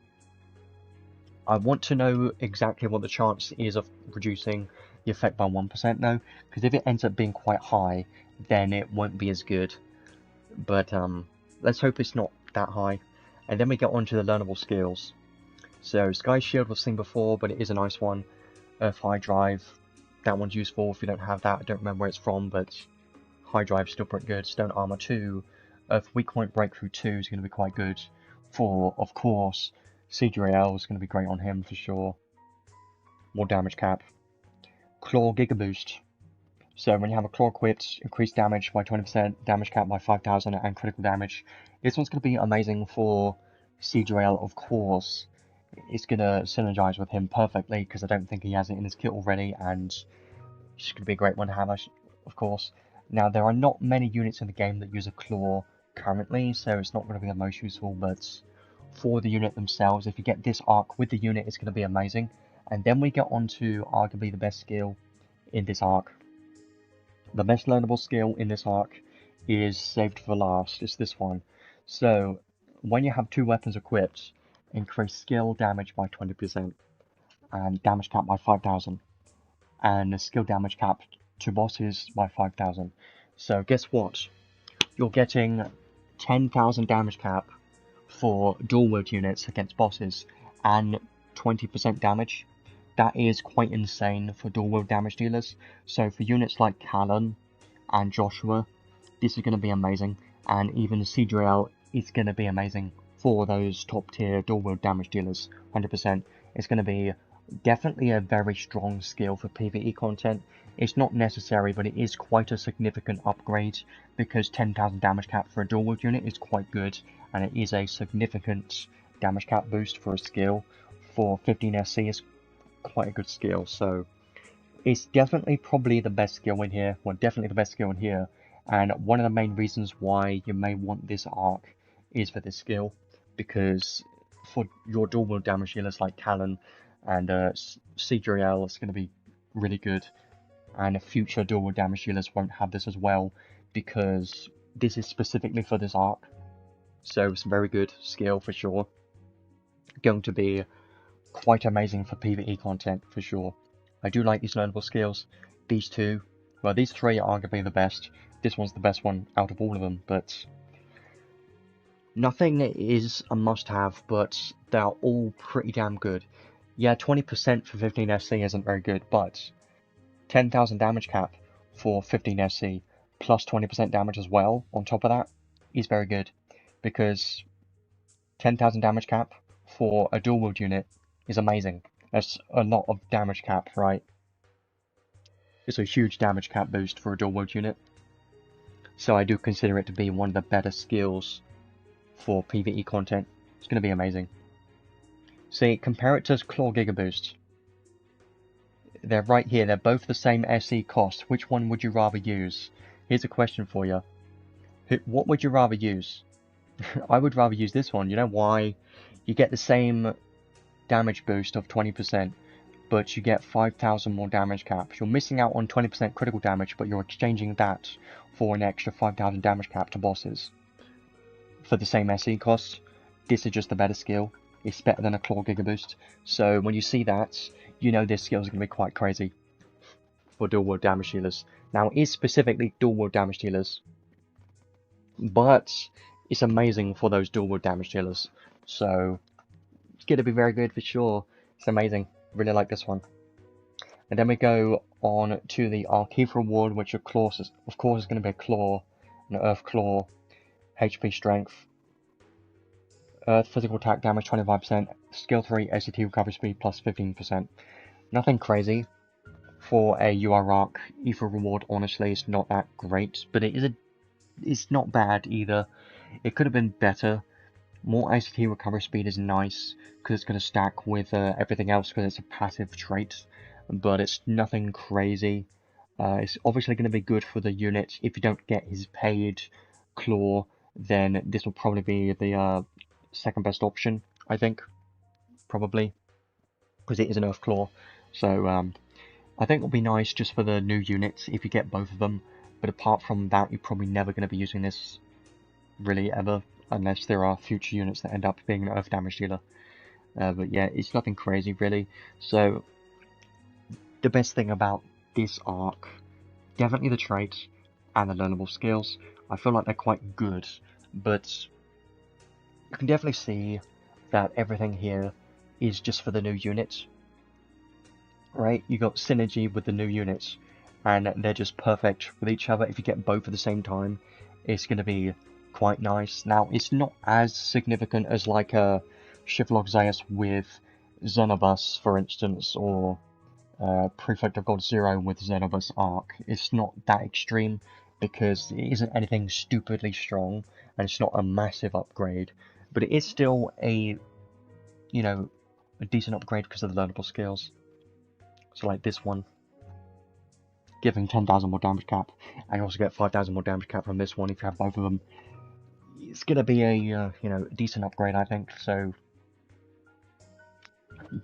I want to know exactly what the chance is of reducing the effect by 1% though, because if it ends up being quite high, then it won't be as good. But let's hope it's not that high. And then we get on to the learnable skills. So Sky Shield was seen before, but it is a nice one. Earth High Drive, that one's useful. If you don't have that, I don't remember where it's from, but High Drive's still pretty good. Stone Armor 2, Earth Weak Point Breakthrough 2 is going to be quite good. For, of course, Seadrael is going to be great on him for sure. More damage cap. Claw Giga Boost. So when you have a claw equipped, increased damage by 20%, damage cap by 5,000, and critical damage. This one's going to be amazing for Seadrael, of course. It's going to synergize with him perfectly, because I don't think he has it in his kit already, and it's going to be a great one to have, of course. Now, there are not many units in the game that use a claw currently, so it's not going to be the most useful, but for the unit themselves, if you get this arc with the unit, it's going to be amazing. And then we get on to arguably the best skill in this arc. The best learnable skill in this arc is saved for last. It's this one. So when you have 2 weapons equipped, increase skill damage by 20% and damage cap by 5,000, and skill damage cap to bosses by 5,000. So guess what? You're getting 10,000 damage cap for dual wield units against bosses and 20% damage. That is quite insane for dual wield damage dealers. So for units like Callan and Joshua, this is going to be amazing. And even Seadrael is going to be amazing for those top tier dual wield damage dealers. 100%. It's going to be definitely a very strong skill for PvE content. It's not necessary, but it is quite a significant upgrade, because 10,000 damage cap for a dual wield unit is quite good, and it is a significant damage cap boost for a skill. For 15 SC is quite a good skill, so it's definitely probably the best skill in here. Well, definitely the best skill in here, and one of the main reasons why you may want this arc is for this skill, because for your dual wield damage dealers like Callan and Seadrael, it's going to be really good, and future dual wield damage dealers won't have this as well, because this is specifically for this arc. So it's a very good skill for sure. Going to be quite amazing for PvE content for sure. I do like these learnable skills. These two, well, these three are arguably the best. This one's the best one out of all of them, but Nothing is a must-have, but they're all pretty damn good. Yeah, 20% for 15 SC isn't very good, but 10,000 damage cap for 15 SC plus 20% damage as well on top of that is very good, because 10,000 damage cap for a dual wield unit is amazing. That's a lot of damage cap, right? It's a huge damage cap boost for a dual wield unit. So I do consider it to be one of the better skills for PvE content. It's going to be amazing. See, compare it to Claw Giga Boost. They're right here. They're both the same SE cost. Which one would you rather use? Here's a question for you. What would you rather use? I would rather use this one. You know why? You get the same damage boost of 20%, but you get 5,000 more damage cap. You're missing out on 20% critical damage, but you're exchanging that for an extra 5,000 damage cap to bosses. For the same SE cost, this is just a better skill. It's better than a Claw Giga Boost. So when you see that, you know this skill is going to be quite crazy for dual wield damage dealers. Now, it is specifically dual wield damage dealers, but it's amazing for those dual wield damage dealers. So it's going to be very good for sure. It's amazing. Really like this one. And then we go on to the Archive reward, which of course is going to be a Claw, an Earth Claw, HP Strength, Earth Physical Attack Damage 25%, Skill 3 ACT Recovery Speed plus 15%. Nothing crazy for a UR Arc. Ether reward, honestly, it's not that great, but it's not bad either. It could have been better. More ACT Recovery Speed is nice, because it's going to stack with everything else, because it's a passive trait, but it's nothing crazy. It's obviously going to be good for the unit. If you don't get his paid Claw, then this will probably be the second best option, I think, probably, because it is an Earth Claw. So I think it'll be nice just for the new units if you get both of them, but apart from that, you're probably never going to be using this really ever, unless there are future units that end up being an Earth damage dealer. But yeah, it's nothing crazy really. So the best thing about this arc, definitely the traits and the learnable skills. I feel like they're quite good, but you can definitely see that everything here is just for the new units. Right, you got synergy with the new units, and they're just perfect with each other. If you get both at the same time, it's going to be quite nice. Now, it's not as significant as like a Shivlok Zayas with Xenobus, for instance, or Prefect of God Zero with Xenobus Arc. It's not that extreme, because it isn't anything stupidly strong, and it's not a massive upgrade, but it is still a, you know, a decent upgrade because of the learnable skills. So like this one, giving 10,000 more damage cap, and you also get 5,000 more damage cap from this one if you have both of them. It's gonna be a you know, decent upgrade, I think. So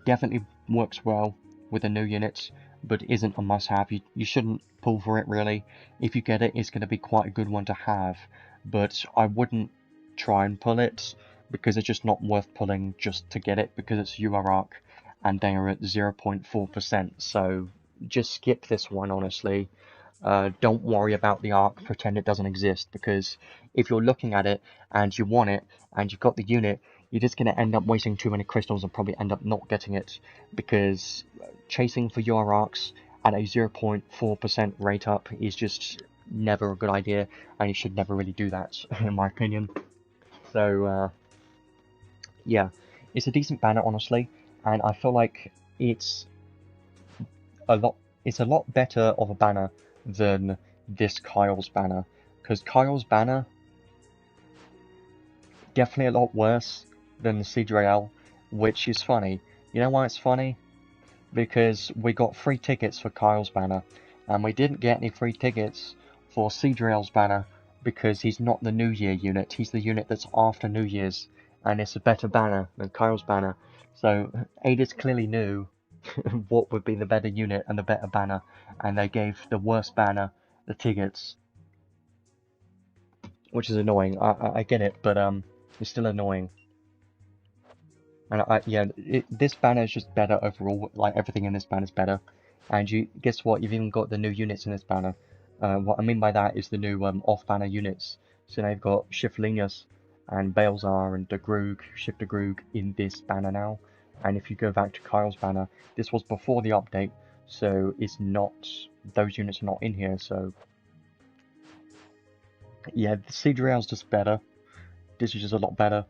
definitely works well with the new units, but isn't a must-have. You shouldn't pull for it really. If you get it, it's gonna be quite a good one to have, but I wouldn't try and pull it, because it's just not worth pulling just to get it, because it's UR Arc and they are at 0.4%, so just skip this one, honestly. Don't worry about the arc, pretend it doesn't exist, because if you're looking at it and you want it and you've got the unit, you're just going to end up wasting too many crystals and probably end up not getting it, because chasing for UR arcs at a 0.4% rate up is just never a good idea, and you should never really do that, in my opinion. So yeah, it's a decent banner, honestly, and I feel like it's a lot better of a banner than this Kyle's banner, because Kyle's banner definitely a lot worse than the Seadrael, which is funny. You know why it's funny? Because we got free tickets for Kyle's banner, and we didn't get any free tickets for Seadrael's banner, because he's not the New Year unit, he's the unit that's after New Year's, and it's a better banner than Kyle's banner. So Adis clearly knew what would be the better unit and the better banner, and they gave the worst banner the tickets, which is annoying. I get it, but it's still annoying. And yeah, this banner is just better overall. Like, everything in this banner is better, and guess what? You've even got the new units in this banner. What I mean by that is the new off banner units. So now you've got Shiflinus and Balezar and Shift de Groog in this banner now. And if you go back to Kyle's banner, this was before the update, so it's not, those units are not in here, so yeah, the Seadrael's just better. This is just a lot better.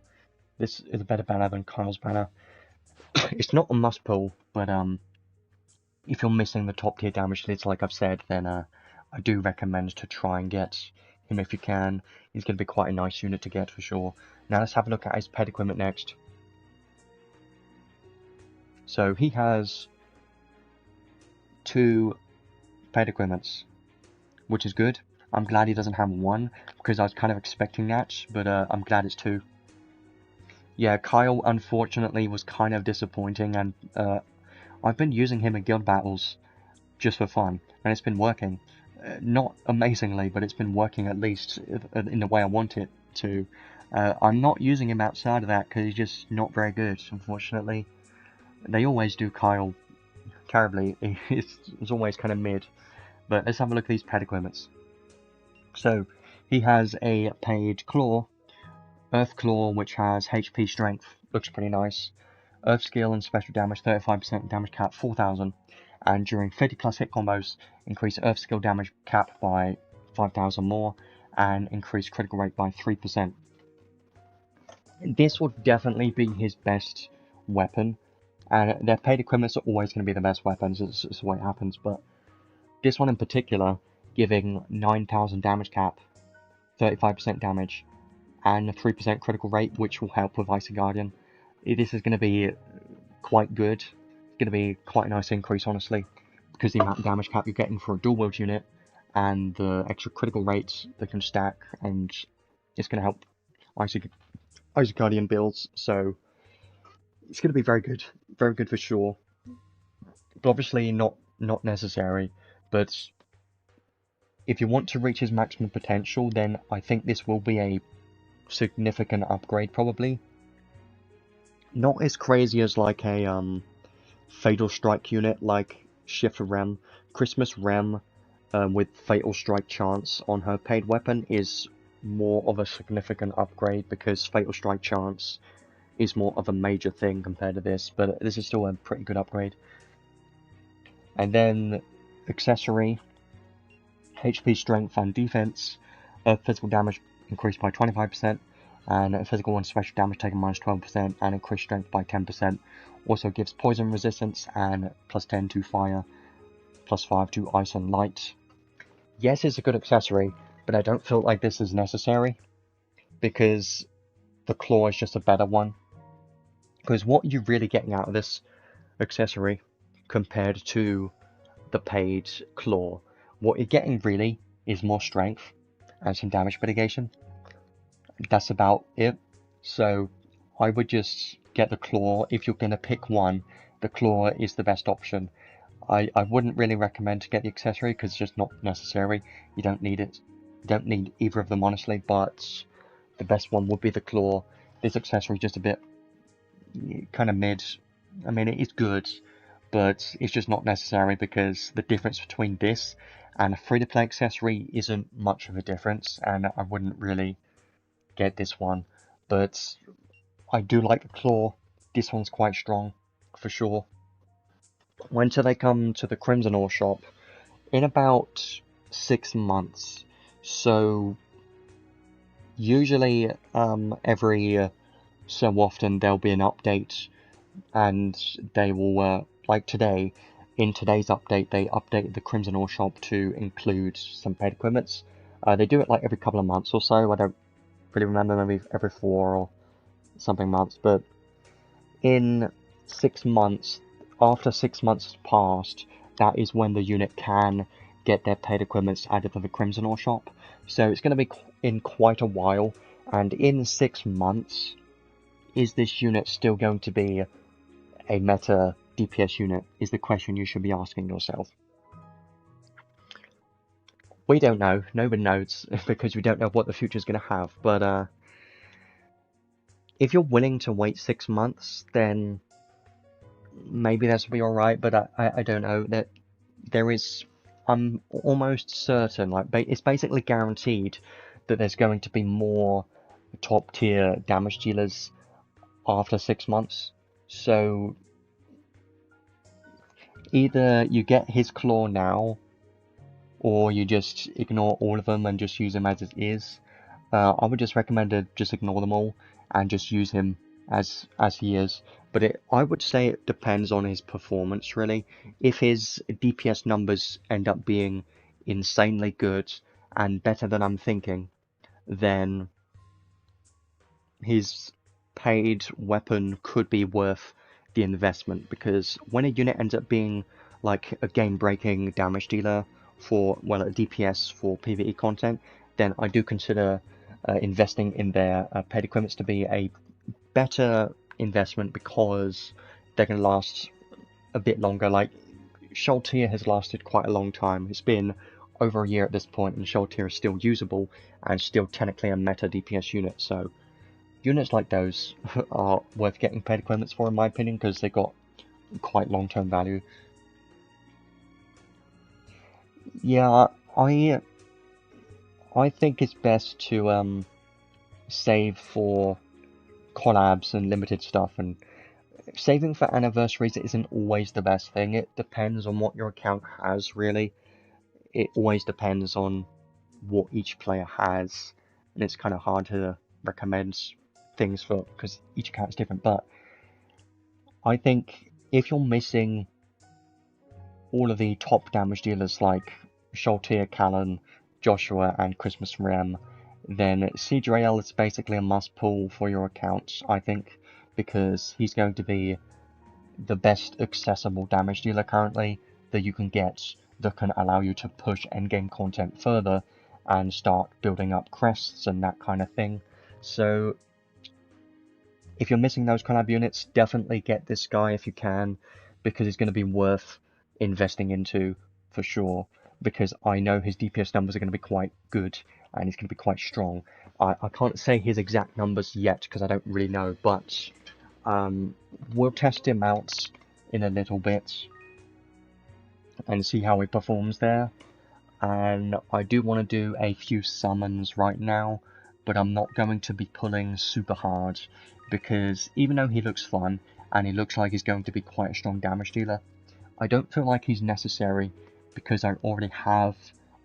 This is a better banner than Kyle's banner. It's not a must pull, but if you're missing the top tier damage hits, like I've said, then I do recommend to try and get him if you can. He's going to be quite a nice unit to get for sure. Now let's have a look at his pet equipment next. So he has 2 pet equipments, which is good. I'm glad he doesn't have 1, because I was kind of expecting that, but I'm glad it's 2. Yeah, Kyle unfortunately was kind of disappointing, and I've been using him in guild battles just for fun, and it's been working. Not amazingly, but it's been working at least in the way I want it to. I'm not using him outside of that because he's just not very good, unfortunately. They always do Kyle terribly. It's always kind of mid. But let's have a look at these pet equipments. So, he has a paid Claw, Earth Claw, which has HP Strength, looks pretty nice. Earth Skill and Special Damage, 35% damage cap, 4000. And during 50 plus hit combos, increase Earth Skill damage cap by 5000 more, and increase critical rate by 3%. This would definitely be his best weapon, and their paid equipments are always going to be the best weapons, it's the way it happens, but this one in particular, giving 9000 damage cap, 35% damage, and a 3% critical rate, which will help with Icy Guardian. This is going to be quite good. It's going to be quite a nice increase, honestly, because the amount of damage cap you're getting for a dual wield unit, and the extra critical rates that can stack, and it's going to help Icy Guardian builds, so it's going to be very good for sure. But obviously not necessary, but if you want to reach his maximum potential, then I think this will be a significant upgrade, probably. Not as crazy as like a Fatal Strike unit like Shift Rem. Christmas Rem with Fatal Strike chance on her paid weapon is more of a significant upgrade, because Fatal Strike chance is more of a major thing compared to this, but this is still a pretty good upgrade. And then accessory, HP Strength and Defense, physical damage increased by 25%, and physical and special damage taken minus 12%, and increased strength by 10%. Also gives poison resistance and plus 10 to fire, plus 5 to ice and light. Yes, it's a good accessory, but I don't feel like this is necessary, because the claw is just a better one. Because what you're really getting out of this accessory compared to the paid claw, what you're getting really is more strength and some damage mitigation. That's about it. So I would just get the claw. If you're going to pick one, the claw is the best option. I wouldn't really recommend to get the accessory because it's just not necessary. You don't need it. You don't need either of them, honestly, but the best one would be the claw. This accessory is just a bit kind of mid. I mean, it is good, but it's just not necessary, because the difference between this and a free-to-play accessory isn't much of a difference, and I wouldn't really get this one. But I do like the claw. This one's quite strong, for sure. When do they come to the Crimson Ore shop? In about 6 months. So usually every so often there'll be an update, and they will, like today, in today's update, they updated the Crimson Ore shop to include some paid equipments. They do it like every couple of months or so. I don't really remember, maybe every 4 or something months, but in 6 months, after 6 months has passed, that is when the unit can get their paid equipments added to the Crimson Ore shop. So it's going to be in quite a while, and in 6 months, is this unit still going to be a meta DPS unit, is the question you should be asking yourself. We don't know, nobody knows, because we don't know what the future is going to have, but if you're willing to wait 6 months, then maybe that's be alright, but I don't know, that there is, I'm almost certain, like, it's basically guaranteed that there's going to be more top tier damage dealers after 6 months. So either you get his claw now, or you just ignore all of them and just use him as it is. I would just recommend to just ignore them all and just use him as he is. But I would say it depends on his performance, really. If his DPS numbers end up being insanely good and better than I'm thinking, then his paid weapon could be worth the investment, because when a unit ends up being like a game-breaking damage dealer for, well, a DPS for PvE content, then I do consider investing in their paid equipments to be a better investment, because they're going to last a bit longer. Like, Cloudia has lasted quite a long time. It's been over a year at this point, and Cloudia is still usable and still technically a meta DPS unit, so units like those are worth getting paid equipments for, in my opinion, because they got quite long-term value. Yeah, I think it's best to save for collabs and limited stuff, and saving for anniversaries isn't always the best thing. It depends on what your account has, really. It always depends on what each player has, and it's kind of hard to recommend things for, because each account is different. But I think if you're missing all of the top damage dealers like Cloudia, Callan, Joshua, and Christmas Rem, then Seadrael is basically a must pull for your account, I think, because he's going to be the best accessible damage dealer currently that you can get, that can allow you to push endgame content further and start building up crests and that kind of thing. So if you're missing those collab units, definitely get this guy if you can, because he's going to be worth investing into for sure, because I know his DPS numbers are going to be quite good and he's going to be quite strong. I can't say his exact numbers yet because I don't really know, but we'll test him out in a little bit and see how he performs there. And I do want to do a few summons right now, but I'm not going to be pulling super hard, because even though he looks fun and he looks like he's going to be quite a strong damage dealer, I don't feel like he's necessary, because I already have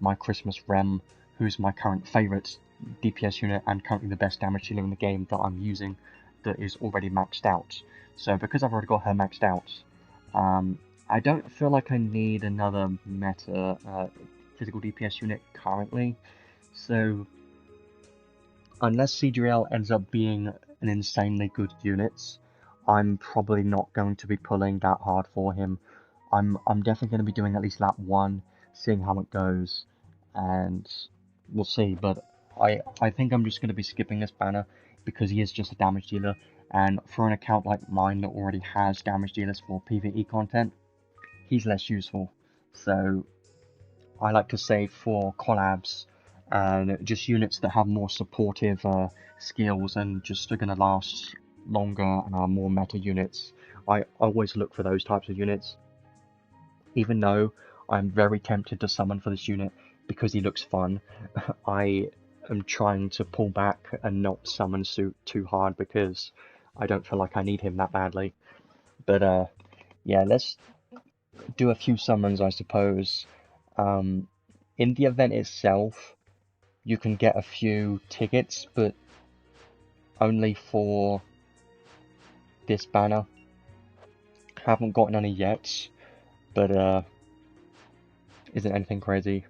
my Christmas Rem, who's my current favourite DPS unit and currently the best damage dealer in the game that I'm using, that is already maxed out. So because I've already got her maxed out, I don't feel like I need another meta physical DPS unit currently. So unless Seadrael ends up being an insanely good unit, I'm probably not going to be pulling that hard for him. I'm definitely going to be doing at least lap 1, seeing how it goes, and we'll see. But I think I'm just going to be skipping this banner, because he is just a damage dealer, and for an account like mine that already has damage dealers for PvE content, he's less useful. So I like to save for collabs and just units that have more supportive skills and just are going to last longer and are more meta units. I always look for those types of units, even though I'm very tempted to summon for this unit because he looks fun. I am trying to pull back and not summon suit too hard, because I don't feel like I need him that badly. But yeah, let's do a few summons, I suppose. In the event itself, you can get a few tickets, but only for this banner. Haven't gotten any yet, but isn't anything crazy.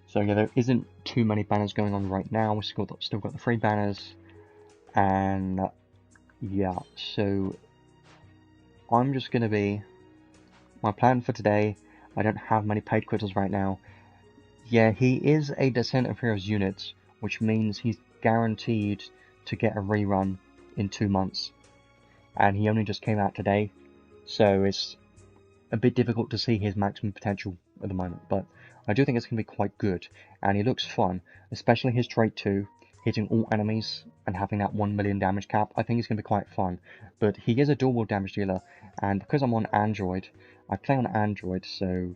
So yeah, there isn't too many banners going on right now. We've still got the 3 banners, and yeah, so I'm just gonna be, my plan for today, I don't have many paid quitters right now. Yeah, he is a Descent of Heroes unit, which means he's guaranteed to get a rerun in 2 months, and he only just came out today, so it's a bit difficult to see his maximum potential at the moment, but I do think it's going to be quite good, and he looks fun, especially his trait 2, hitting all enemies and having that 1 million damage cap. I think it's going to be quite fun, but he is a dual wield damage dealer, and because I'm on Android, I play on Android, so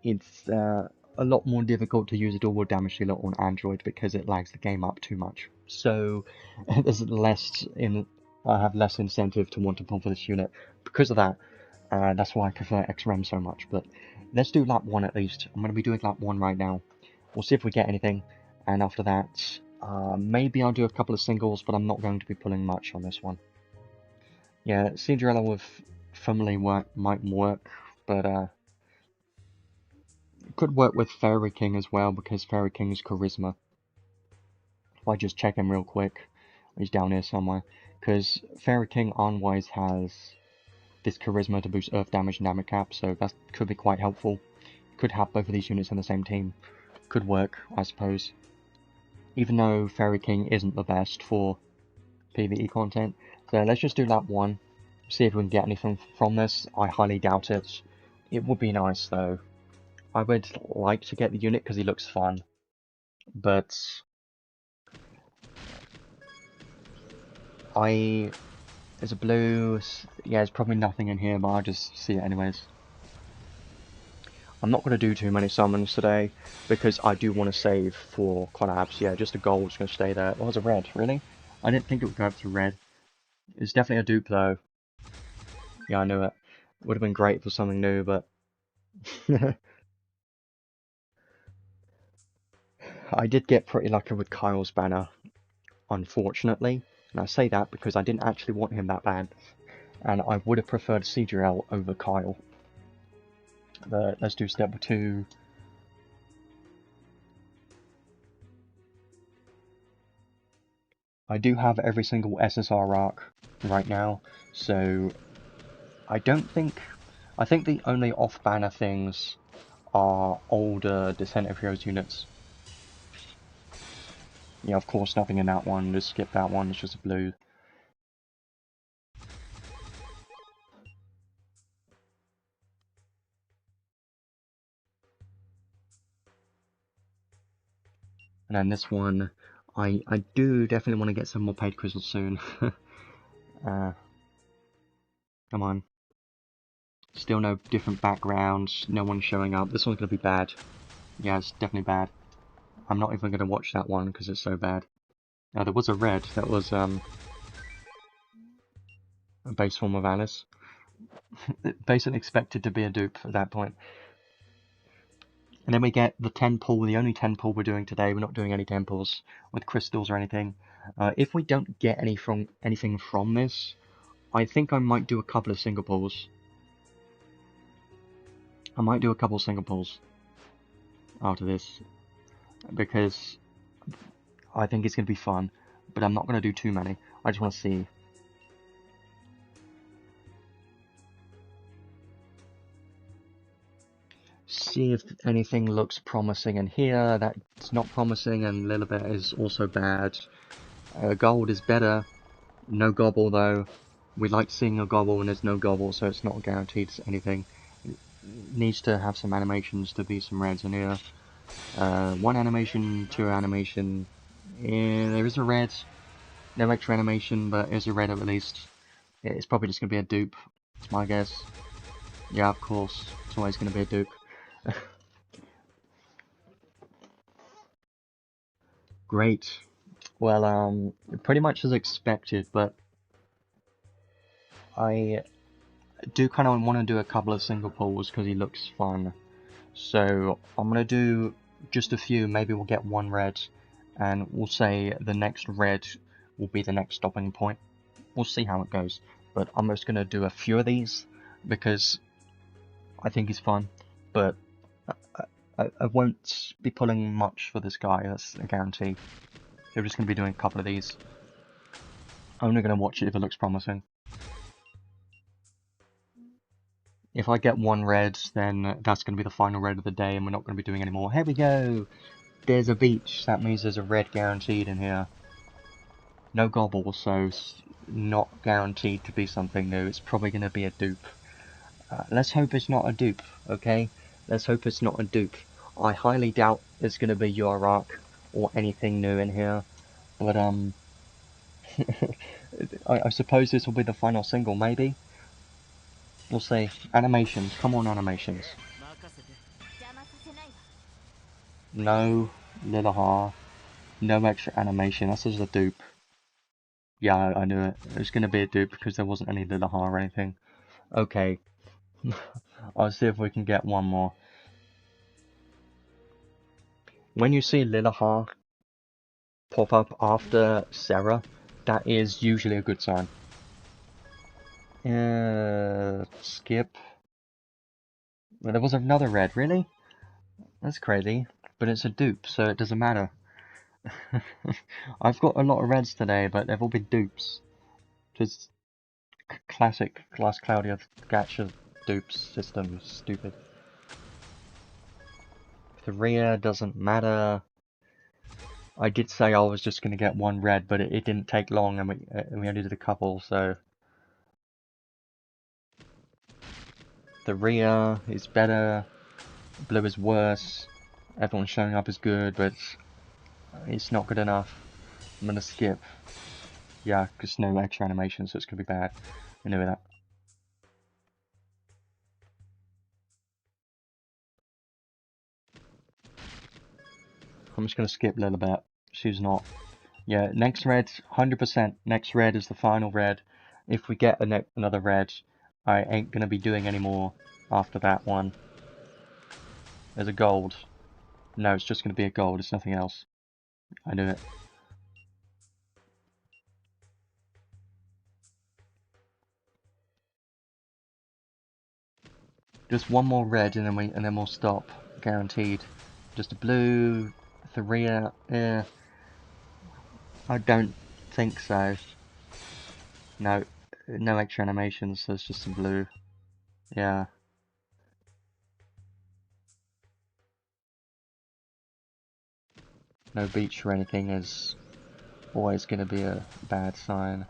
it's a lot more difficult to use a dual damage dealer on Android because it lags the game up too much. So there's I have less incentive to want to pull for this unit because of that. That's why I prefer XREM so much. But let's do lap 1 at least. I'm going to be doing lap 1 right now. We'll see if we get anything, and after that, maybe I'll do a couple of singles, but I'm not going to be pulling much on this one. Yeah, Seadrael with Family might work, but it could work with Fairy King as well, because Fairy King's charisma. If I just check him real quick, he's down here somewhere, because Fairy King on-wise has this charisma to boost earth damage and damage cap, so that could be quite helpful. Could have both of these units in the same team. Could work, I suppose. Even though Fairy King isn't the best for PvE content. So let's just do lap 1. See if we can get anything from this. I highly doubt it. It would be nice though. I would like to get the unit because he looks fun. But there's a blue. Yeah, there's probably nothing in here, but I'll just see it anyways. I'm not going to do too many summons today, because I do want to save for collabs. Yeah, just the gold's going to stay there. Oh, there's a red, really? I didn't think it would go up to red. It's definitely a dupe, though. Yeah, I knew it. Would have been great for something new, but... I did get pretty lucky with Kyle's banner, unfortunately. And I say that because I didn't actually want him that bad. And I would have preferred Seadrael over Kyle. But let's do step 2. I do have every single SSR arc right now, so I think the only off-banner things are older Descent of Heroes units. Yeah, of course, nothing in that one, just skip that one, it's just a blue. And then this one, I do definitely want to get some more paid crystals soon. Come on. Still no different backgrounds, no one showing up. This one's going to be bad. Yeah, it's definitely bad. I'm not even going to watch that one because it's so bad. Now, there was a red that was a base form of Alice. Basically expected to be a dupe at that point. And then we get the 10 pull, the only 10 pull we're doing today. We're not doing any 10 pulls with crystals or anything. If we don't get anything from this, I think I might do a couple of single pulls. I might do a couple single pulls after this, because I think it's going to be fun, but I'm not going to do too many. I just want to see. See if anything looks promising in here. That's not promising, and Lilibet is also bad. Gold is better. No gobble though. We like seeing a gobble when there's no gobble, so it's not guaranteed anything. It needs to have some animations to be some reds in here. 1 animation, 2 animation. Yeah, there is a red. No extra animation, but there's a red at least. It's probably just going to be a dupe. It's my guess. Yeah, of course. It's always going to be a dupe. Great. Well, pretty much as expected, but I do kind of want to do a couple of single pulls because he looks fun. So I'm going to do just a few. Maybe we'll get 1 red, and we'll say the next red will be the next stopping point. We'll see how it goes, but I'm just going to do a few of these because I think he's fun, but I won't be pulling much for this guy, that's a guarantee. We're just going to be doing a couple of these. I'm only going to watch it if it looks promising. If I get 1 red, then that's going to be the final red of the day, and we're not going to be doing any more. Here we go! There's a beach, that means there's a red guaranteed in here. No gobble, so it's not guaranteed to be something new. It's probably going to be a dupe. Let's hope it's not a dupe, okay? Let's hope it's not a dupe. I highly doubt it's going to be your arc or anything new in here, but I suppose this will be the final single, maybe? We'll see. Animations, come on animations. No Lilahar. No extra animation. That's just a dupe. Yeah, I knew it. It was gonna be a dupe because there wasn't any Lilahar or anything. Okay. I'll see if we can get one more. When you see Lilahar pop up after Sarah, that is usually a good sign. Skip. Well, there was another red, really? That's crazy. But it's a dupe, so it doesn't matter. I've got a lot of reds today, but they've all been dupes. Just classic Glass Cloudia gacha dupes system. Stupid. The rear doesn't matter. I did say I was just going to get one red, but it didn't take long, and we only did a couple, so... The rear is better, blue is worse, everyone's showing up as good, but it's not good enough. I'm gonna skip. Yeah, because no extra animation, so it's gonna be bad. I knew that. I'm just gonna skip a little bit. She's not. Yeah, next red, 100%. Next red is the final red. If we get another red, I ain't gonna be doing any more after that one. There's a gold. No, it's just gonna be a gold, it's nothing else. I knew it. Just one more red and then we'll stop. Guaranteed. Just a blue, Tharia, I don't think so. No, no extra animations, so it's just a blue. Yeah. No beach or anything is always going to be a bad sign.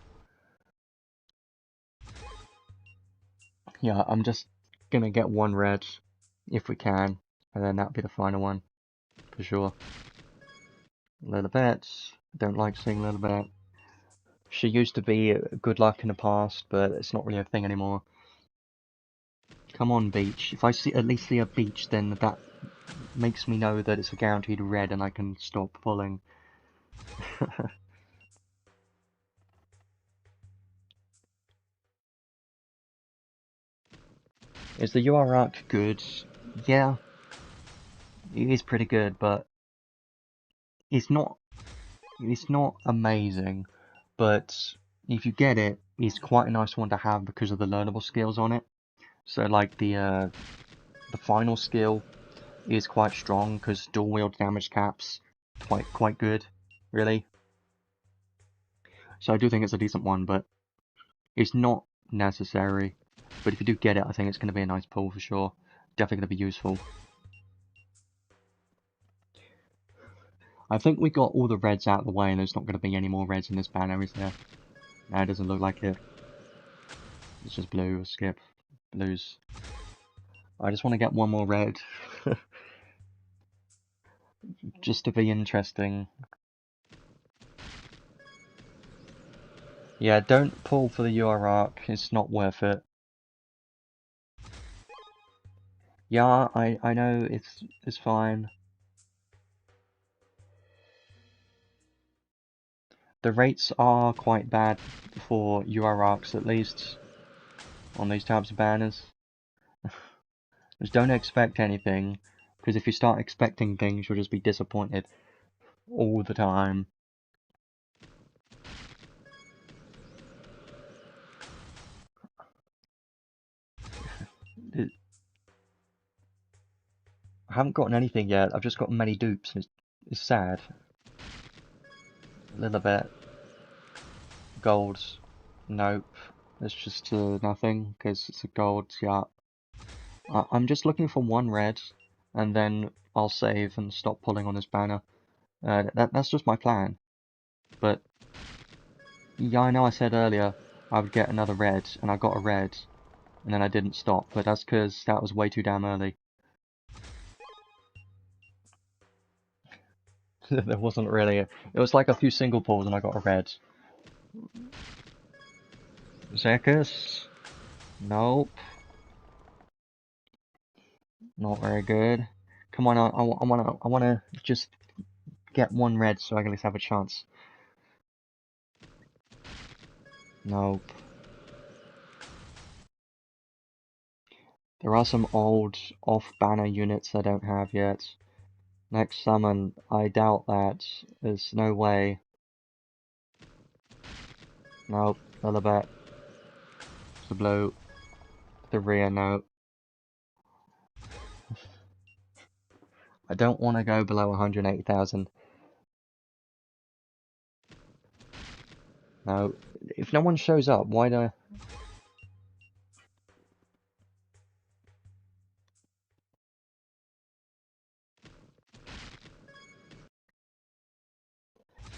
Yeah, I'm just going to get one red, if we can, and then that'll be the final one, for sure. Lilibet, don't like seeing Lilibet. She used to be good luck in the past, but it's not really a thing anymore. Come on, beach. If I at least see a beach, then that makes me know that it's a guaranteed red and I can stop pulling. Is the UR arc good? Yeah, it is pretty good, but it's not amazing. But if you get it, it's quite a nice one to have because of the learnable skills on it. So like the final skill is quite strong because dual wield damage caps quite good, really. So I do think it's a decent one, but it's not necessary. But if you do get it, I think it's going to be a nice pull for sure. Definitely going to be useful. I think we got all the reds out of the way and there's not going to be any more reds in this banner, is there? No, it doesn't look like it. It's just blue, skip. Blues. I just want to get one more red. Just to be interesting. Yeah, don't pull for the UR arc, it's not worth it. Yeah, I know it's fine. The rates are quite bad for UR arcs, at least on these types of banners. Just don't expect anything, because if you start expecting things, you'll just be disappointed all the time. I haven't gotten anything yet, I've just got many dupes, it's sad. A little bit. Golds. Nope. It's just nothing, because it's a gold, yeah. I'm just looking for one red, and then I'll save and stop pulling on this banner. That's just my plan. But, yeah, I know I said earlier I would get another red, and I got a red, and then I didn't stop, but that's because that was way too damn early. There wasn't really it was like a few single pulls and I got a red. Zekis? Nope. Not very good. Come on, I wanna just get one red so I can at least have a chance. Nope. There are some old off-banner units I don't have yet. Next summon, I doubt that. There's no way. Nope, another bet. The blue. The rear, no. I don't want to go below 180,000. No. If no one shows up, why do I...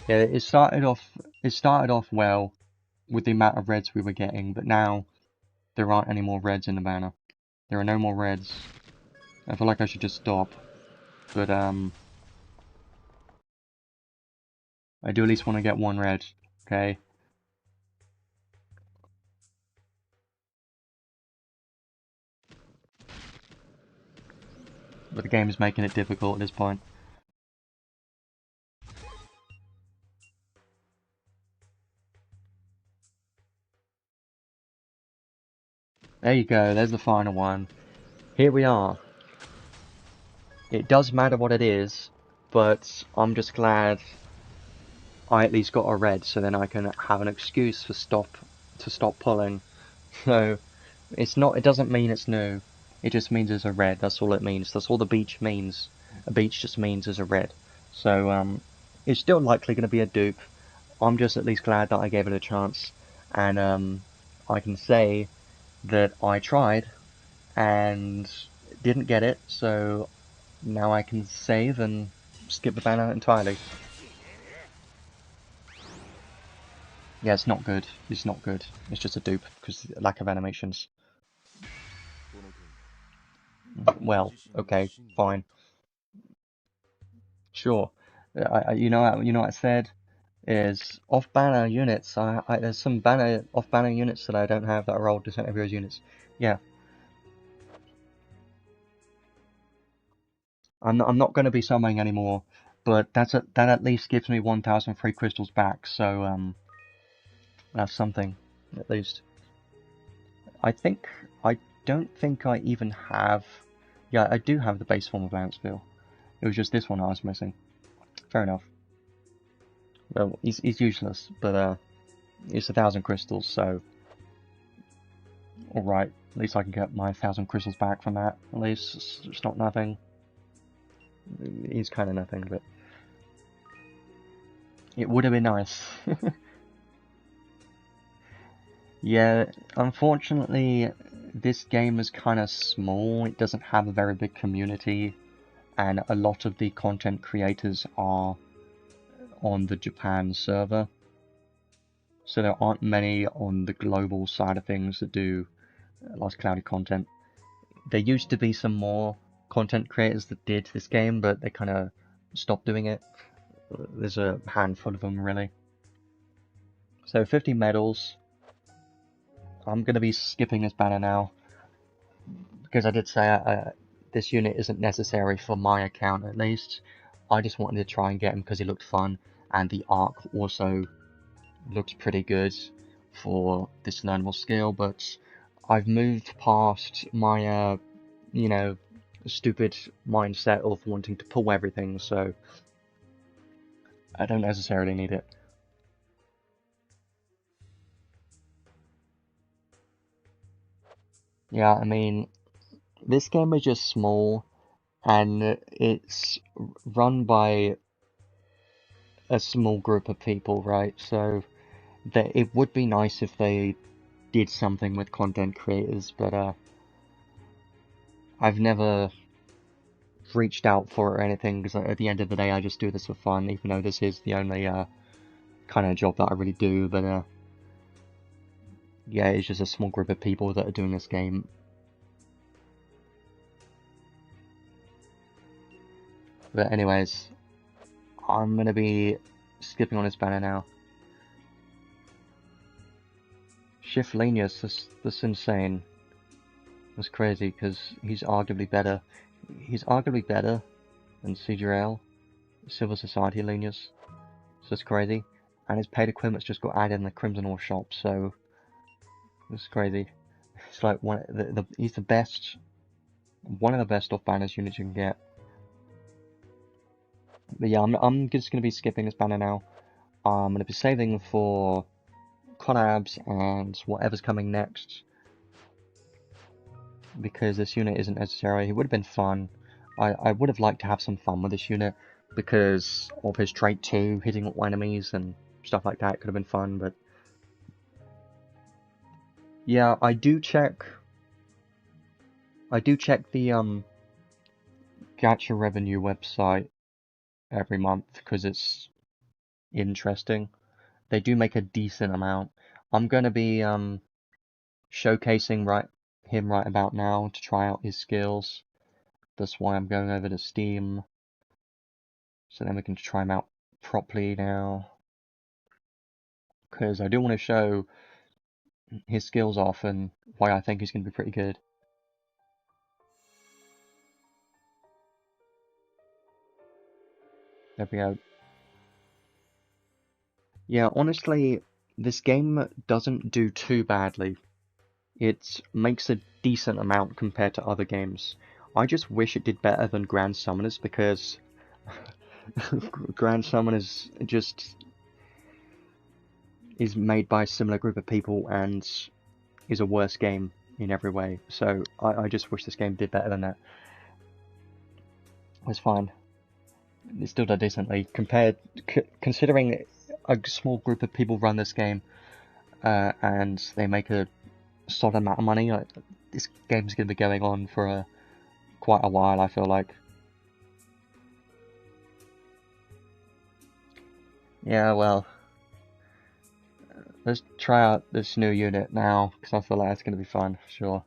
Yeah, it started off well with the amount of reds we were getting, but now there aren't any more reds in the banner. There are no more reds. I feel like I should just stop. But I do at least want to get one red, okay? But the game is making it difficult at this point. There you go, there's the final one. Here we are. It does matter what it is, but I'm just glad I at least got a red, so then I can have an excuse for stop pulling. So it doesn't mean it's new. It just means it's a red. That's all it means. That's all the beach means. A beach just means it's a red. So it's still likely going to be a dupe. I'm just at least glad that I gave it a chance, and I can say that I tried and didn't get it. So now I can save and skip the banner entirely. Yeah, it's not good. It's not good. It's just a dupe because lack of animations. Well, okay, fine, sure. You know what I said is off banner units. There's some off banner units that I don't have that are old Descent of Heroes units. Yeah, I'm not going to be summoning anymore, but that at least gives me 1,000 free crystals back. So that's something at least. I think I don't think I even have. Yeah, I do have the base form of Lance Bill. It was just this one I was missing. Fair enough. Well, he's useless, but it's 1,000 crystals, so alright. At least I can get my 1,000 crystals back from that. At least it's not nothing. He's kind of nothing, but it would have been nice. Yeah, unfortunately, this game is kind of small. It doesn't have a very big community, and a lot of the content creators are on the Japan server. So there aren't many on the global side of things that do Lost Cloudy content. There used to be some more content creators that did this game, but they kind of stopped doing it. There's a handful of them, really. So 50 medals. I'm going to be skipping this banner now, because I did say this unit isn't necessary for my account, at least. I just wanted to try and get him because he looked fun, and the arc also looks pretty good for this learnable skill, but I've moved past my, you know, stupid mindset of wanting to pull everything, so I don't necessarily need it. Yeah, I mean, this game is just small, and it's run by a small group of people, right? So it would be nice if they did something with content creators, but I've never reached out for it or anything, because at the end of the day I just do this for fun, even though this is the only kind of job that I really do, but yeah, it's just a small group of people that are doing this game. But anyways, I'm gonna be skipping on this banner now. Shift Lenius, that's insane. That's crazy, because he's arguably better. he's arguably better than Seadrael, Civil Society Linus, so it's crazy. And his paid equipment's just got added in the Crimson Ore shop, so it's crazy. It's like he's the best, one of the best off banners units you can get. But yeah, I'm just gonna be skipping this banner now. I'm gonna be saving for collabs and whatever's coming next, because this unit isn't necessary. It would have been fun. I would have liked to have some fun with this unit because of his trait 2, hitting all enemies and stuff like that. Could have been fun, but yeah, I do check the gacha revenue website every month because it's interesting. They do make a decent amount. I'm gonna be showcasing him right about now to try out his skills. That's why I'm going over to Steam, so then we can try him out properly now. Because I do want to show his skills off and why I think he's going to be pretty good. There we go. Yeah, honestly, this game doesn't do too badly. It makes a decent amount compared to other games. I just wish it did better than Grand Summoners because Grand Summoners just is made by a similar group of people and is a worse game in every way. So I just wish this game did better than that. It's fine. It still does decently considering a small group of people run this game and they make a solid amount of money. This game's going to be going on for quite a while, I feel like. Yeah, well, let's try out this new unit now, because I feel like it's going to be fun, sure.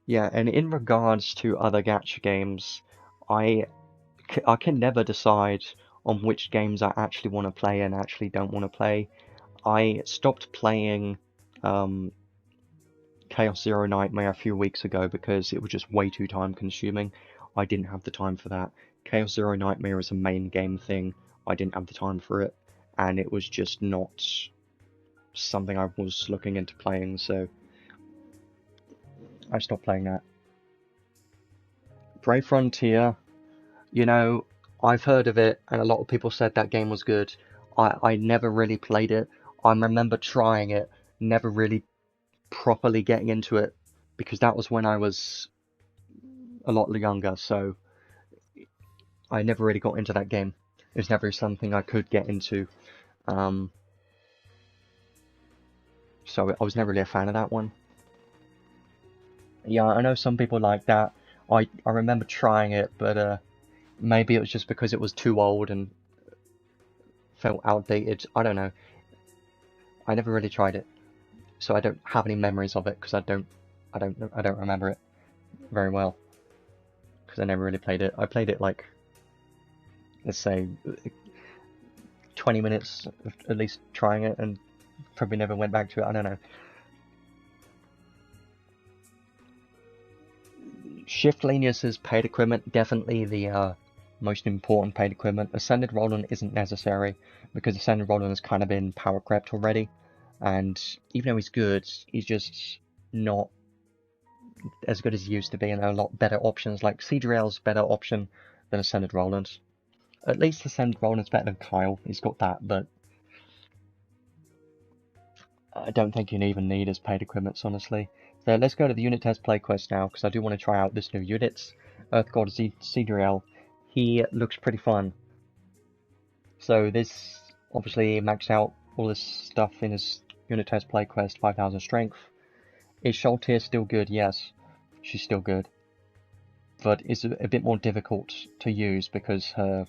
Yeah, and in regards to other gacha games, I can never decide on which games I actually want to play and actually don't want to play. I stopped playing Chaos Zero Nightmare a few weeks ago because it was just way too time consuming. I didn't have the time for that. Chaos Zero Nightmare is a main game thing. I didn't have the time for it, and it was just not something I was looking into playing, so I stopped playing that. Brave Frontier, you know, I've heard of it, and a lot of people said that game was good. I never really played it. I remember trying it, never really properly getting into it, because that was when I was a lot younger, so I never really got into that game. It was never something I could get into. So I was never really a fan of that one. Yeah, I know some people like that. I remember trying it, but maybe it was just because it was too old and felt outdated. I don't know. I never really tried it, so I don't have any memories of it because I don't remember it very well because I never really played it. I played it like, let's say, 20 minutes at least trying it and probably never went back to it. I don't know. Shift Lenius's paid equipment, definitely the most important paid equipment. Ascended Roland isn't necessary because Ascended Roland has kind of been power crept already, and even though he's good, he's just not as good as he used to be, and there are a lot better options. Like Seadrael's better option than Ascended Roland. At least Ascended Roland's better than Kyle. He's got that, but I don't think you even need his paid equipments, honestly. So let's go to the unit test play quest now, because I do want to try out this new unit. Earth God Seadrael. He looks pretty fun. So this obviously maxed out all this stuff in his unit test play quest, 5000 strength. Is Sholtir still good? Yes, she's still good. But it's a bit more difficult to use because her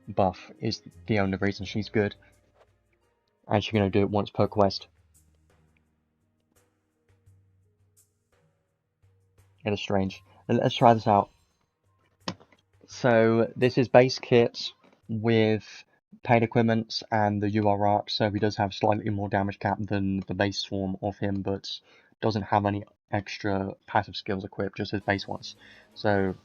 buff is the only reason she's good. And she's going to do it once per quest. It is strange. Let's try this out. So this is base kit with paid equipment and the UR arc, so he does have slightly more damage cap than the base form of him, but doesn't have extra passive skills equipped, just his base ones. So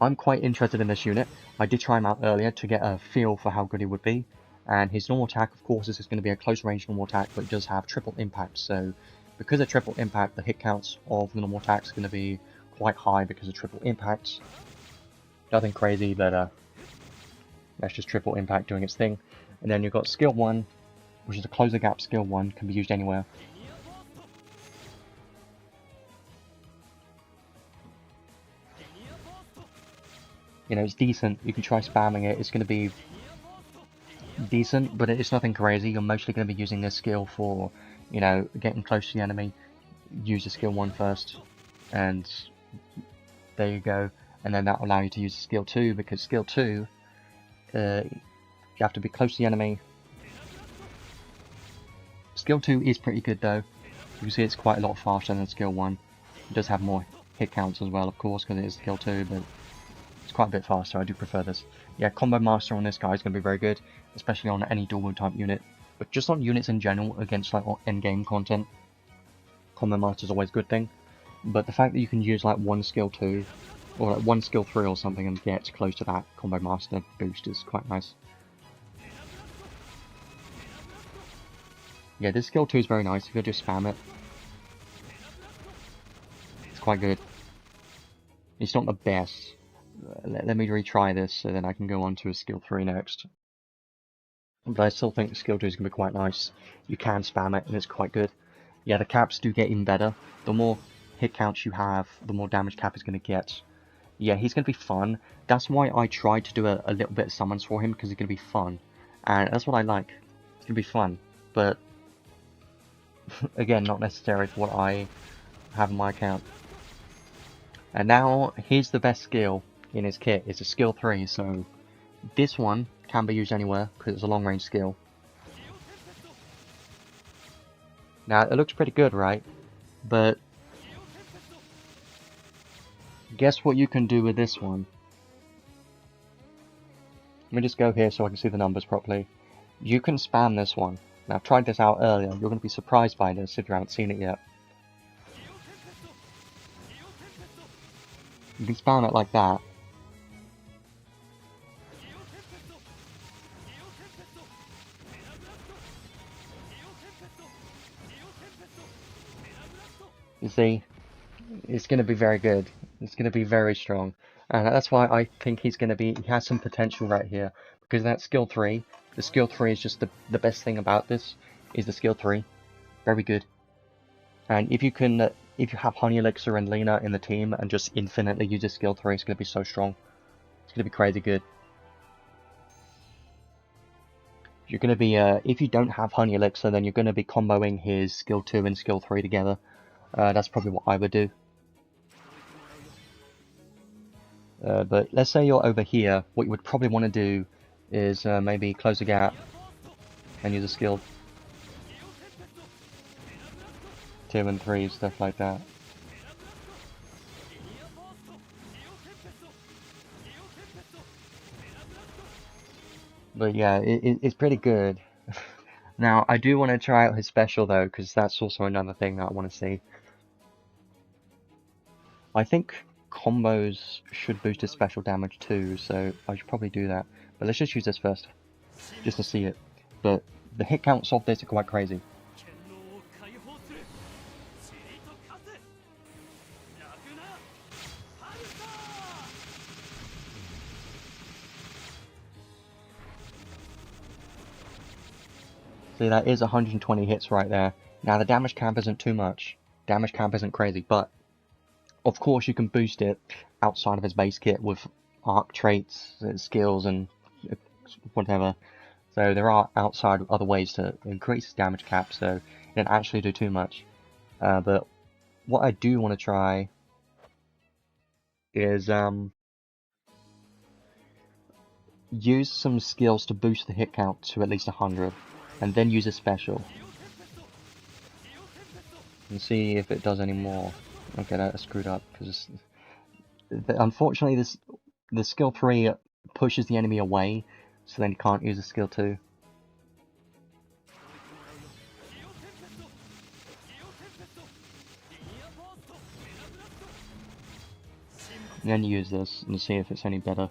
I'm quite interested in this unit. I did try him out earlier to get a feel for how good he would be. And his normal attack, of course, is going to be a close range normal attack, but it does have triple impact. So because of triple impact, the hit counts of the normal attack is going to be quite high because of triple impact. Nothing crazy, but that's just triple impact doing its thing. And then you've got skill 1, which is a close the gap skill 1, can be used anywhere. You know, it's decent. You can try spamming it. It's going to be decent, but it's nothing crazy. You're mostly going to be using this skill for, you know, getting close to the enemy. Use the skill 1 first, and there you go. And then that will allow you to use skill 2, because skill 2, you have to be close to the enemy. Skill 2 is pretty good though. You can see it's quite a lot faster than skill 1. It does have more hit counts as well, of course, because it is skill 2, but it's quite a bit faster. I do prefer this. Yeah, Combo Master on this guy is going to be very good, especially on any dual move type unit. But just on units in general, against like end-game content, Combo Master is always a good thing. But the fact that you can use like one skill 2, or like one skill 3 or something and get close to that Combo Master boost is quite nice. Yeah, this skill 2 is very nice. If you just spam it, it's quite good. It's not the best. Let me retry this so then I can go on to a skill 3 next. But I still think the skill 2 is going to be quite nice. You can spam it and it's quite good. Yeah, the caps do get even better. The more hit counts you have, the more damage cap is going to get. Yeah, he's going to be fun. That's why I tried to do a little bit of summons for him, because he's going to be fun. And that's what I like. It's going to be fun. But again, not necessary for what I have in my account. And now, here's the best skill in his kit. It's a skill 3, so this one can be used anywhere, because it's a long range skill. Now, it looks pretty good, right? But guess what you can do with this one? Let me just go here so I can see the numbers properly. You can spam this one. Now, I've tried this out earlier. You're going to be surprised by this if you haven't seen it yet. You can spam it like that. You see? It's going to be very good. It's going to be very strong. And that's why I think he has some potential right here. Because that skill 3, the skill 3 is just the best thing about this, is the skill 3. Very good. And if you have Honey Elixir and Lena in the team and just infinitely use this skill 3, it's going to be so strong. It's going to be crazy good. You're going to be, if you don't have Honey Elixir, then you're going to be comboing his skill 2 and skill 3 together. That's probably what I would do. But let's say you're over here, what you would probably want to do is maybe close the gap and use a skill 2 and 3, stuff like that. But yeah, it's pretty good. Now, I do want to try out his special though, because that's also another thing that I want to see. I think combos should boost his special damage too, so I should probably do that. But let's just use this first, just to see it. But the hit counts of this are quite crazy. See, that is 120 hits right there. Now the damage cap isn't too much. Damage cap isn't crazy, but of course you can boost it outside of his base kit with arc traits, skills, and whatever. So there are outside other ways to increase his damage cap, so it didn't actually do too much. But what I do want to try is use some skills to boost the hit count to at least 100, and then use a special. And see if it does any more. Okay, that's screwed up, because unfortunately the skill 3 pushes the enemy away, so then you can't use the skill 2. And then use this and see if it's any better.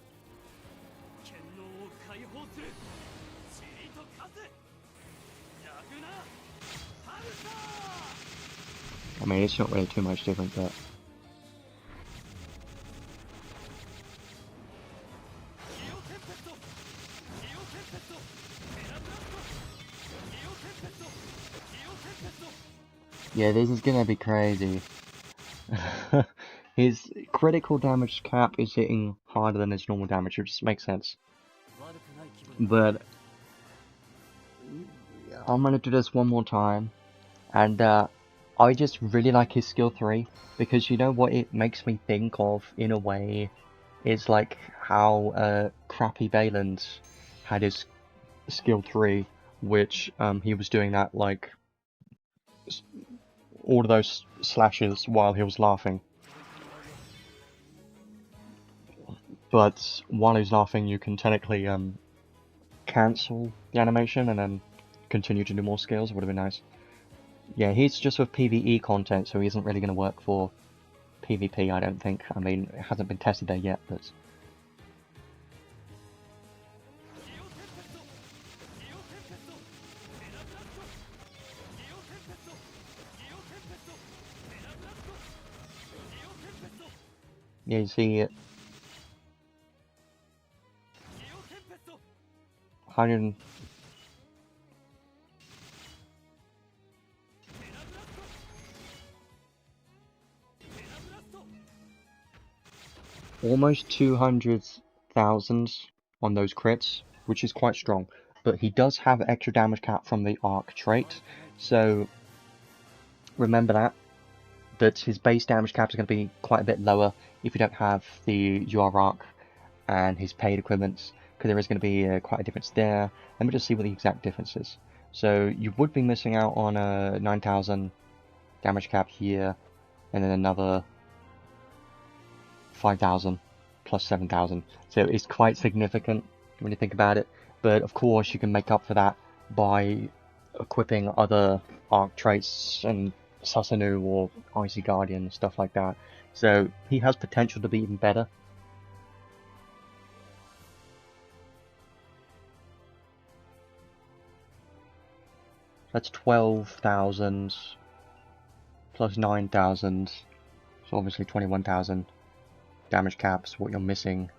I mean, it's not really too much different, but... yeah, this is gonna be crazy. His critical damage cap is hitting harder than his normal damage, which makes sense. But I'm gonna do this one more time, and I just really like his skill 3, because you know what it makes me think of, in a way, is like how Crappy Baland had his skill 3, which he was doing that like all of those slashes while he was laughing. But while he's laughing, you can technically cancel the animation and then continue to do more skills. Would have been nice. Yeah, he's just with PvE content, so he isn't really going to work for PvP, I don't think. I mean, it hasn't been tested there yet, but... yeah, you see it. 100... almost 200,000 on those crits, which is quite strong. But he does have extra damage cap from the arc trait, so remember that his base damage cap is going to be quite a bit lower if you don't have the UR arc and his paid equipments, because there is going to be quite a difference there. Let me just see what the exact difference is. So you would be missing out on a 9,000 damage cap here, and then another 5,000 plus 7,000. So it's quite significant when you think about it. But of course, you can make up for that by equipping other arc traits and Susanoo or Icy Guardian, stuff like that. So he has potential to be even better. That's 12,000 plus 9,000, so obviously 21,000 damage caps, what you're missing,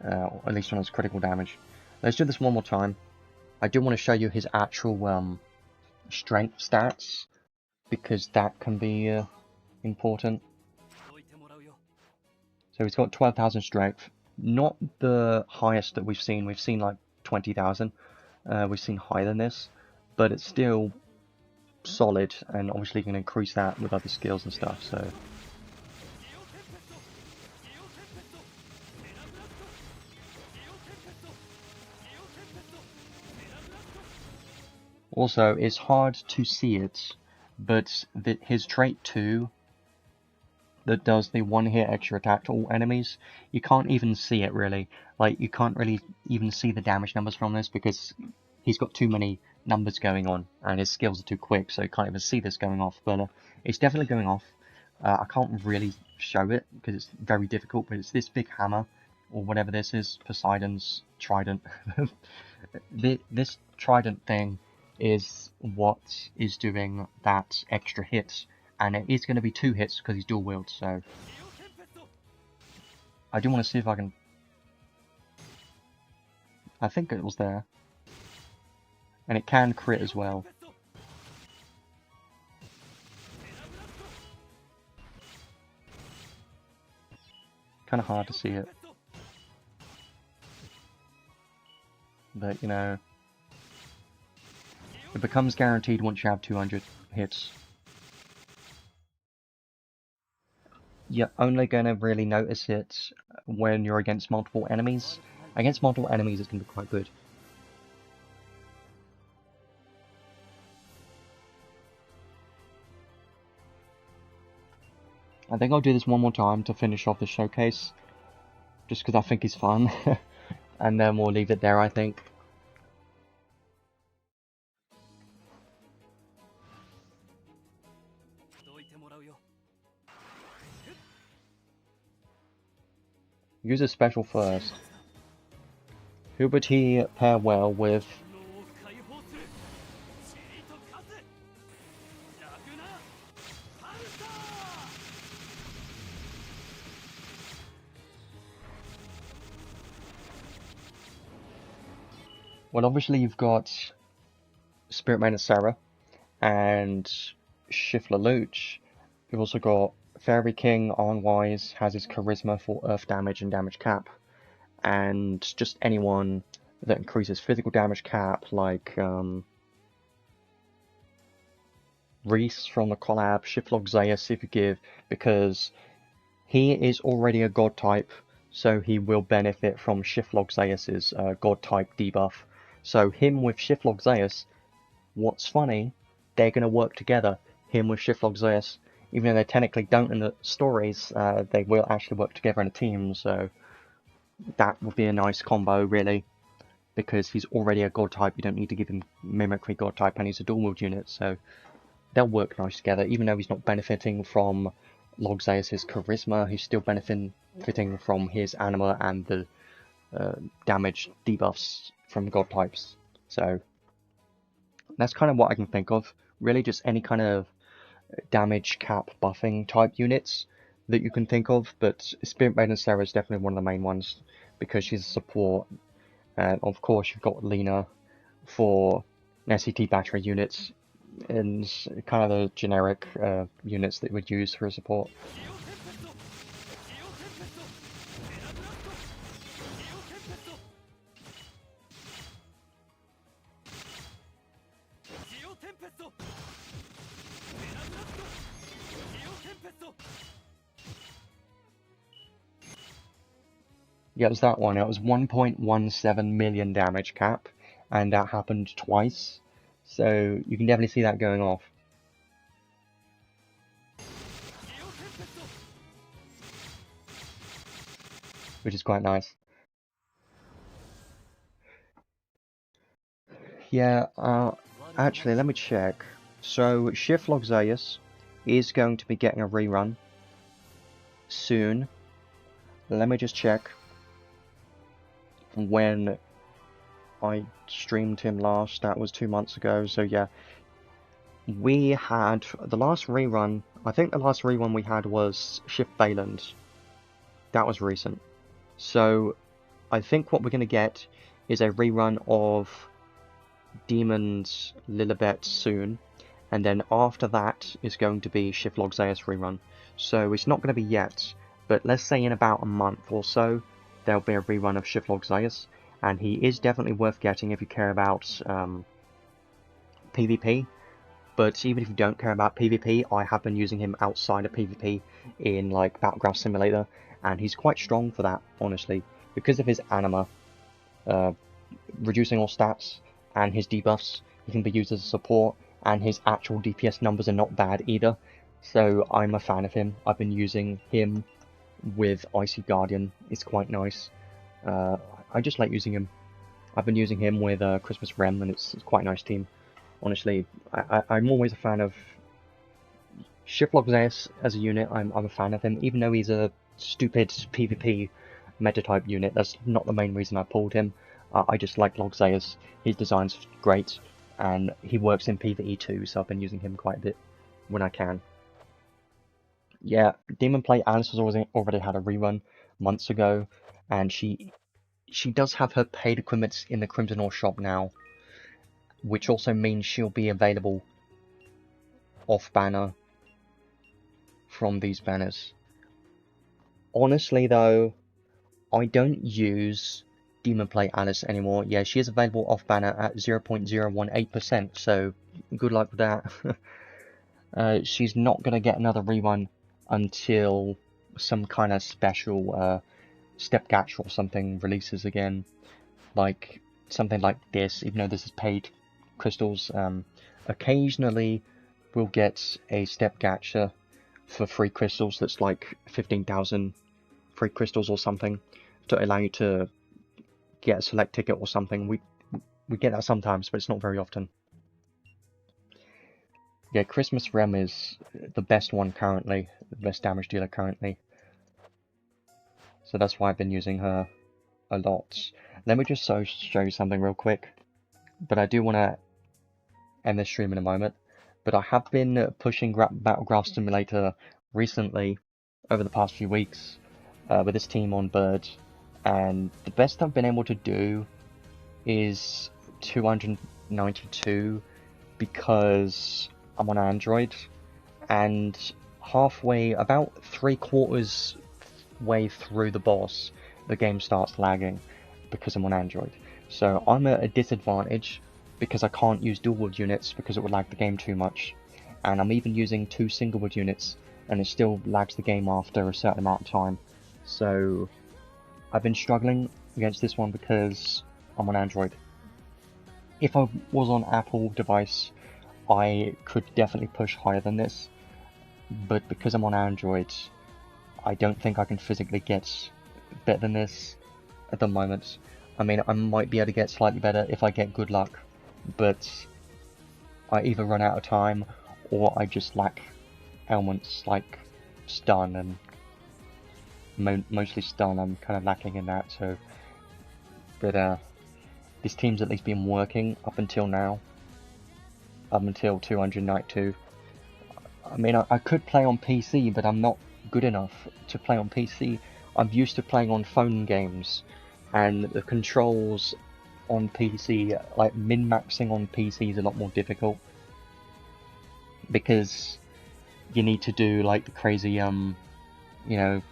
at least on his critical damage. Let's do this one more time. I do want to show you his actual strength stats, because that can be important. So he's got 12,000 strength, not the highest that we've seen like 20,000, we've seen higher than this, but it's still solid, and obviously you can increase that with other skills and stuff, so... Also, it's hard to see it, but his trait 2, that does the one-hit extra attack to all enemies, you can't even see it really. Like, you can't really even see the damage numbers from this, because he's got too many numbers going on, and his skills are too quick, so you can't even see this going off, but it's definitely going off. I can't really show it, because it's very difficult, but it's this big hammer, or whatever this is, Poseidon's trident. This trident thing is what is doing that extra hit, and it is going to be 2 hits because he's dual wield, so I do want to see if I can... I think it was there, and it can crit as well. Kind of hard to see it, but you know, it becomes guaranteed once you have 200 hits. You're only going to really notice it when you're against multiple enemies. Against multiple enemies, it's going to be quite good. I think I'll do this one more time to finish off the showcase, just because I think he's fun, and then we'll leave it there, I think. use a special first. Who would he pair well with? Well, obviously you've got Spirit Maiden Sarah and Shifla Luch. You've also got Fairy King on Wise, has his charisma for earth damage and damage cap, and just anyone that increases physical damage cap, like Reese from the collab, Shiflog Zeus if you give, because he is already a god type, so he will benefit from Shiflog Zeus's god type debuff. So him with Shiflog Zeus, what's funny, they're going to work together. Him with Shiflog Zeus, even though they technically don't in the stories, they will actually work together in a team, so that would be a nice combo, really, because he's already a god type. You don't need to give him Mimicry god type, and he's a dual wield unit, so they'll work nice together. Even though he's not benefiting from Logzeus' charisma, he's still benefiting from his anima and the damage debuffs from god types. So that's kind of what I can think of. Really, just any kind of damage cap buffing type units that you can think of, but Spirit Maiden Sarah is definitely one of the main ones because she's a support. And of course, you've got Lena for SCT battery units and kind of the generic units that you would use for a support. Yeah, it was that one. It was 1.17 million damage cap, and that happened twice. So you can definitely see that going off. Which is quite nice. Yeah, actually, let me check. So, Shiflog Zeus is going to be getting a rerun soon. Let me just check when I streamed him last. That was 2 months ago, so yeah. We had the last rerun, I think the last rerun we had was Shift Valand. That was recent. So, I think what we're going to get is a rerun of Demon's Lilibet soon, and then after that is going to be Shiflog Zeus rerun. So it's not going to be yet, but let's say in about a month or so, there'll be a rerun of Shiflog Zeus, and he is definitely worth getting if you care about PvP. But even if you don't care about PvP, I have been using him outside of PvP in like Battleground Simulator, and he's quite strong for that, honestly, because of his anima, reducing all stats, and his debuffs. He can be used as a support, and his actual DPS numbers are not bad either. So I'm a fan of him. I've been using him with Icy Guardian. It's quite nice. I just like using him. I've been using him with Christmas Rem, and it's quite a nice team. Honestly, I'm always a fan of Shiflog Zeus as a unit. I'm a fan of him, even though he's a stupid PvP meta type unit. That's not the main reason I pulled him. I just like Log Zeus. His design's great, and he works in PvE too, so I've been using him quite a bit when I can. Yeah, Demon Plate Alice has already had a rerun months ago, and she does have her paid equipment in the Crimson Ore shop now, which also means she'll be available off-banner from these banners. Honestly though, I don't use Demon Plate Alice anymore. Yeah, she is available off-banner at 0.018%, so good luck with that. She's not going to get another rerun until some kind of special step catch or something releases again. Like something like this, even though this is paid crystals. Occasionally we'll get a step gacha for free crystals that's like 15,000 free crystals or something to allow you to get a select ticket or something. We get that sometimes, but it's not very often. Yeah, Christmas Rem is the best one currently, the best damage dealer currently. so that's why I've been using her a lot. Let me just show you something real quick, but I do want to end this stream in a moment. But I have been pushing Battlegraph Simulator recently, over the past few weeks, with this team on Bird, and the best I've been able to do is 292 because I'm on Android, and halfway, about 3/4 way through the boss, the game starts lagging because I'm on Android. So I'm at a disadvantage because I can't use dual wield units because it would lag the game too much, and I'm even using 2 single wield units and it still lags the game after a certain amount of time. So I've been struggling against this one because I'm on Android. If I was on Apple device, I could definitely push higher than this, but because I'm on Android, I don't think I can physically get better than this at the moment. I mean, I might be able to get slightly better if I get good luck, but I either run out of time or I just lack elements like stun, and mostly stun. I'm kind of lacking in that, so. But this team's at least been working up until now, up until 292. I mean, I could play on PC, but I'm not good enough to play on PC. I'm used to playing on phone games, and the controls on PC, like min-maxing on PC, is a lot more difficult because you need to do like the crazy, you know,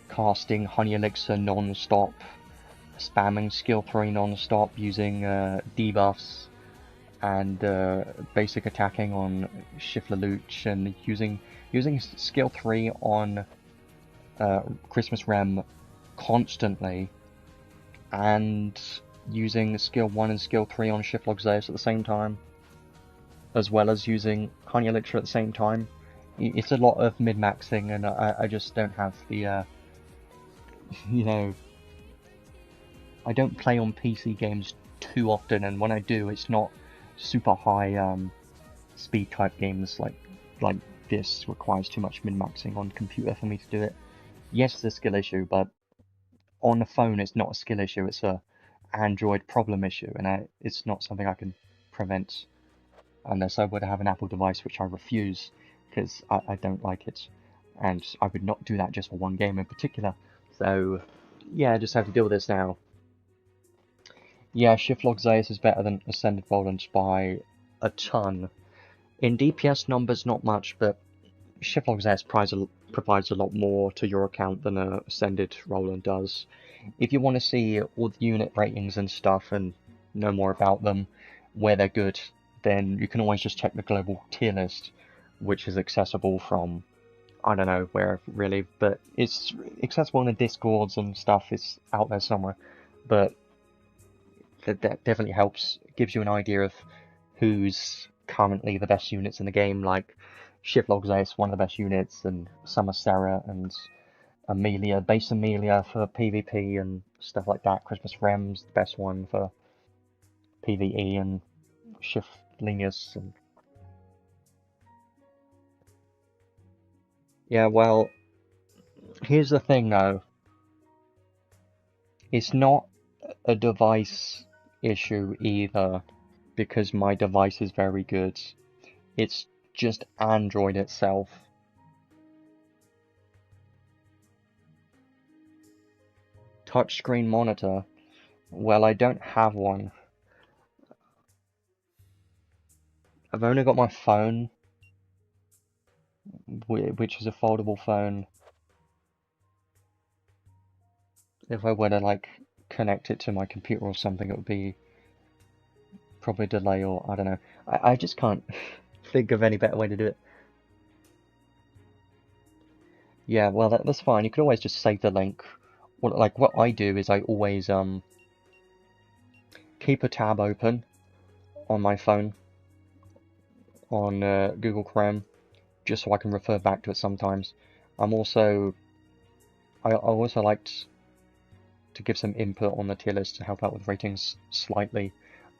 casting Honey Elixir non-stop, spamming skill 3 non-stop, using debuffs, and basic attacking on Shifla Luch, and using skill 3 on Christmas Rem constantly, and using skill 1 and skill 3 on Shiflog Zeus at the same time, as well as using Honey Elixir at the same time. It's a lot of mid-maxing, and I just don't have the, you know, I don't play on PC games too often, and when I do, it's not super high speed type games like this requires too much min-maxing on computer for me to do it. Yes, it's a skill issue, but on the phone it's not a skill issue, it's a Android problem issue, and it's not something I can prevent unless I were to have an Apple device, which I refuse because I don't like it, and I would not do that just for one game in particular. So yeah, I just have to deal with this now. Yeah, Shiflog Zeus is better than Ascended Roland by a ton. In DPS numbers, not much, but Shiflog Zeus provides a lot more to your account than Ascended Roland does. If you want to see all the unit ratings and stuff and know more about them, where they're good, then you can always just check the global tier list, which is accessible from, I don't know where really, but it's accessible in the Discords and stuff. It's out there somewhere, but that definitely helps. It gives you an idea of who's currently the best units in the game, like Shiflog Zeus, one of the best units, and Summer Sarah and Amelia, base Amelia for PvP and stuff like that. Christmas Rem's the best one for PvE, and Shift Linus. And yeah, well, here's the thing though. It's not a device issue either, because my device is very good. It's just Android itself. Touchscreen monitor. Well, I don't have one. I've only got my phone, which is a foldable phone. If I were to like connect it to my computer or something, it would be probably a delay, or I don't know. I just can't think of any better way to do it. Yeah, well, that's fine. You could always just save the link. Well, like what I do is I always keep a tab open on my phone on Google Chrome, just so I can refer back to it sometimes. I also like to give some input on the tier list to help out with ratings slightly.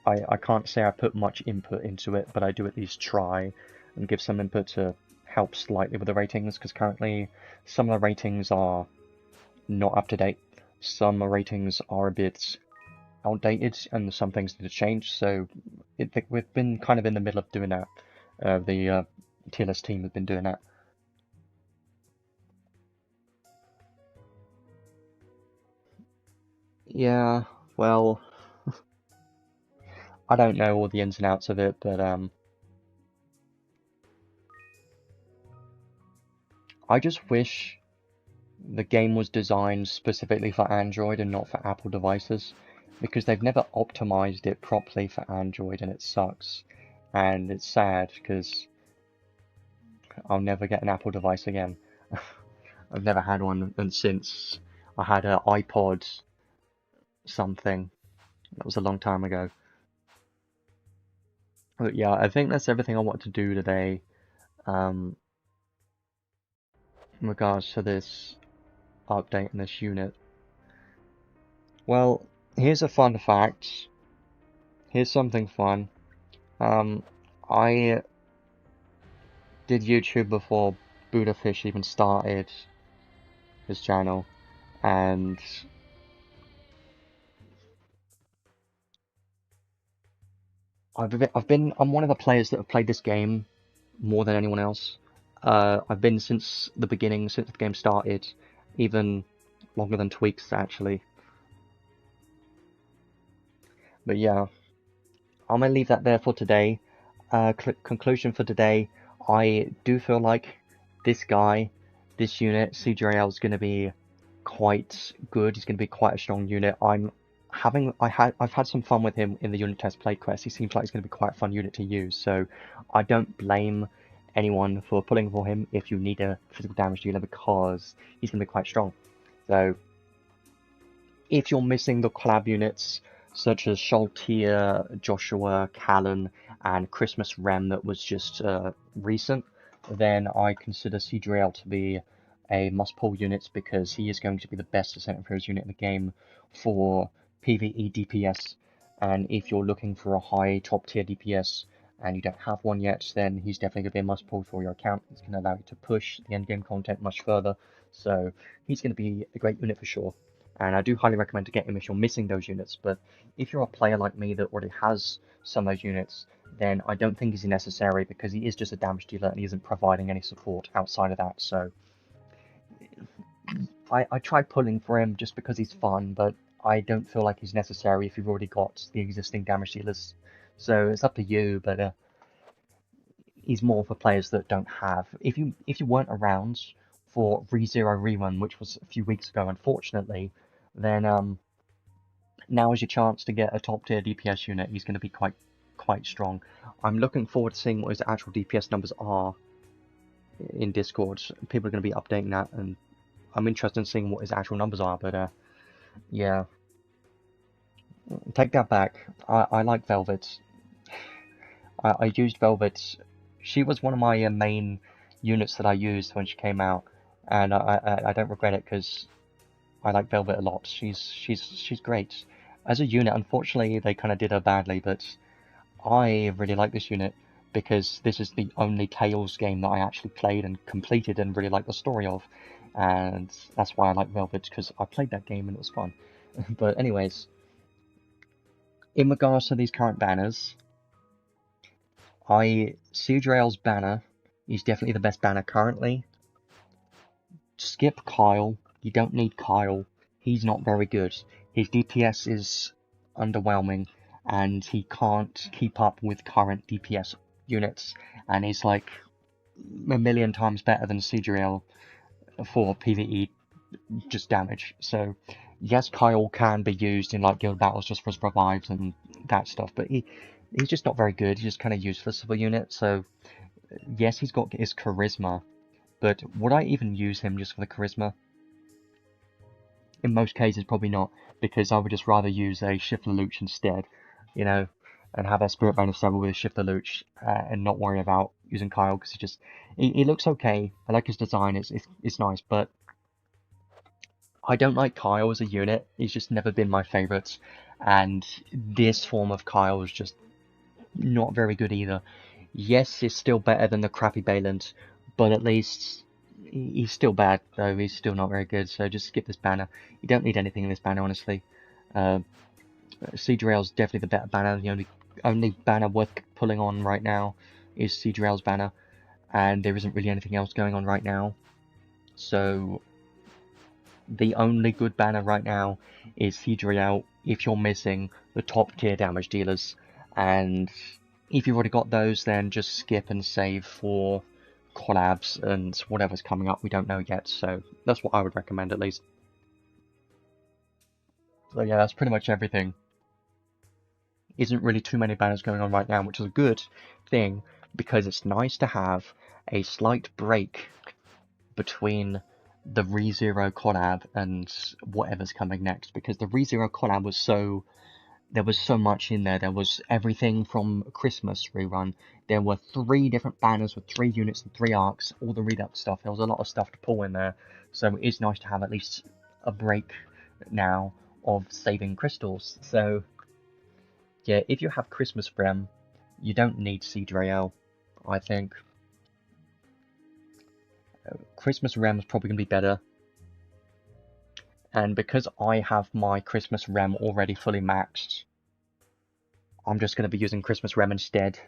I can't say I put much input into it, but I do at least try and give some input to help slightly with the ratings, because currently some of the ratings are not up to date. Some ratings are a bit outdated, and some things need to change. So we've been kind of in the middle of doing that. The TLS team has been doing that. Yeah, well, I don't know all the ins and outs of it, but I just wish the game was designed specifically for Android and not for Apple devices, because they've never optimized it properly for Android, and it sucks. And it's sad, because I'll never get an Apple device again. I've never had one, and since I had an iPod something, that was a long time ago. But yeah, I think that's everything I want to do today, in regards to this update in this unit. Well, here's a fun fact. Here's something fun. I did YouTube before Buddhafish even started his channel, and I'm one of the players that have played this game more than anyone else. I've been since the beginning, since the game started, even longer than Tweaks actually. But yeah, I'm gonna leave that there for today. Conclusion for today, I do feel like this guy, this unit, Seadrael, is going to be quite good. He's going to be quite a strong unit. I've had some fun with him in the unit test play quest. He seems like he's going to be quite a fun unit to use. So I don't blame anyone for pulling for him if you need a physical damage dealer, because he's going to be quite strong. So if you're missing the collab units such as Sholtier, Joshua, Callan, and Christmas Rem that was just recent, then I consider Seadrael to be a must-pull unit, because he is going to be the best Ascent Heroes unit in the game for PvE DPS. And if you're looking for a high top-tier DPS and you don't have one yet, then he's definitely going to be a must-pull for your account. It's going to allow you to push the endgame content much further, so he's going to be a great unit for sure. And I do highly recommend to get him if you're missing those units. But if you're a player like me that already has some of those units, then I don't think he's necessary, because he is just a damage dealer and he isn't providing any support outside of that. So I tried pulling for him just because he's fun, but I don't feel like he's necessary if you've already got the existing damage dealers. So it's up to you, but he's more for players that don't have. If you weren't around for ReZero Rerun, which was a few weeks ago, unfortunately, then now is your chance to get a top tier DPS unit. He's going to be quite strong. I'm looking forward to seeing what his actual DPS numbers are in Discord. People are going to be updating that, and I'm interested in seeing what his actual numbers are. But yeah, take that back. I like Velvet. I used Velvet. She was one of my main units that I used when she came out, and I don't regret it, because I like Velvet a lot. She's great. As a unit, unfortunately, they kind of did her badly, but I really like this unit, because this is the only Chaos game that I actually played and completed and really liked the story of, and that's why I like Velvet, because I played that game and it was fun. But anyways, in regards to these current banners, Seadrael's banner is definitely the best banner currently. Skip Kyle. You don't need Kyle. He's not very good. His DPS is underwhelming, and he can't keep up with current DPS units, and he's like a million times better than Seadrael for PvE just damage. So yes, Kyle can be used in like guild battles just for his revives and that stuff, but he's just not very good. He's just kind of useless of a unit. So yes, he's got his charisma, but would I even use him just for the charisma? In most cases, probably not, because I would just rather use a Shift Lelouch instead, you know, and have a Spirit bonus level with a Shift Lelouch, and not worry about using Kyle, because he looks okay. I like his design, it's nice, but I don't like Kyle as a unit. He's just never been my favourite, and this form of Kyle is just not very good either. Yes, it's still better than the crappy Baland, but at least he's still bad, though. He's still not very good, so just skip this banner. You don't need anything in this banner, honestly. Seadrael's definitely the better banner. The only banner worth pulling on right now is Seadrael's banner, and there isn't really anything else going on right now. So the only good banner right now is Seadrael if you're missing the top tier damage dealers, and if you've already got those, then just skip and save for collabs and whatever's coming up. We don't know yet, so that's what I would recommend at least. So yeah, that's pretty much everything. Isn't really too many banners going on right now, which is a good thing because it's nice to have a slight break between the ReZero collab and whatever's coming next, because the ReZero collab was there was so much in there. There was everything from Christmas rerun. There were 3 different banners with 3 units and 3 arcs, all the Redux stuff. There was a lot of stuff to pull in there, so it is nice to have at least a break now of saving crystals. So yeah, if you have Christmas Rem, you don't need Seadrael, I think. Christmas Rem is probably going to be better. And because I have my Christmas Rem already fully maxed, I'm just going to be using Christmas Rem instead.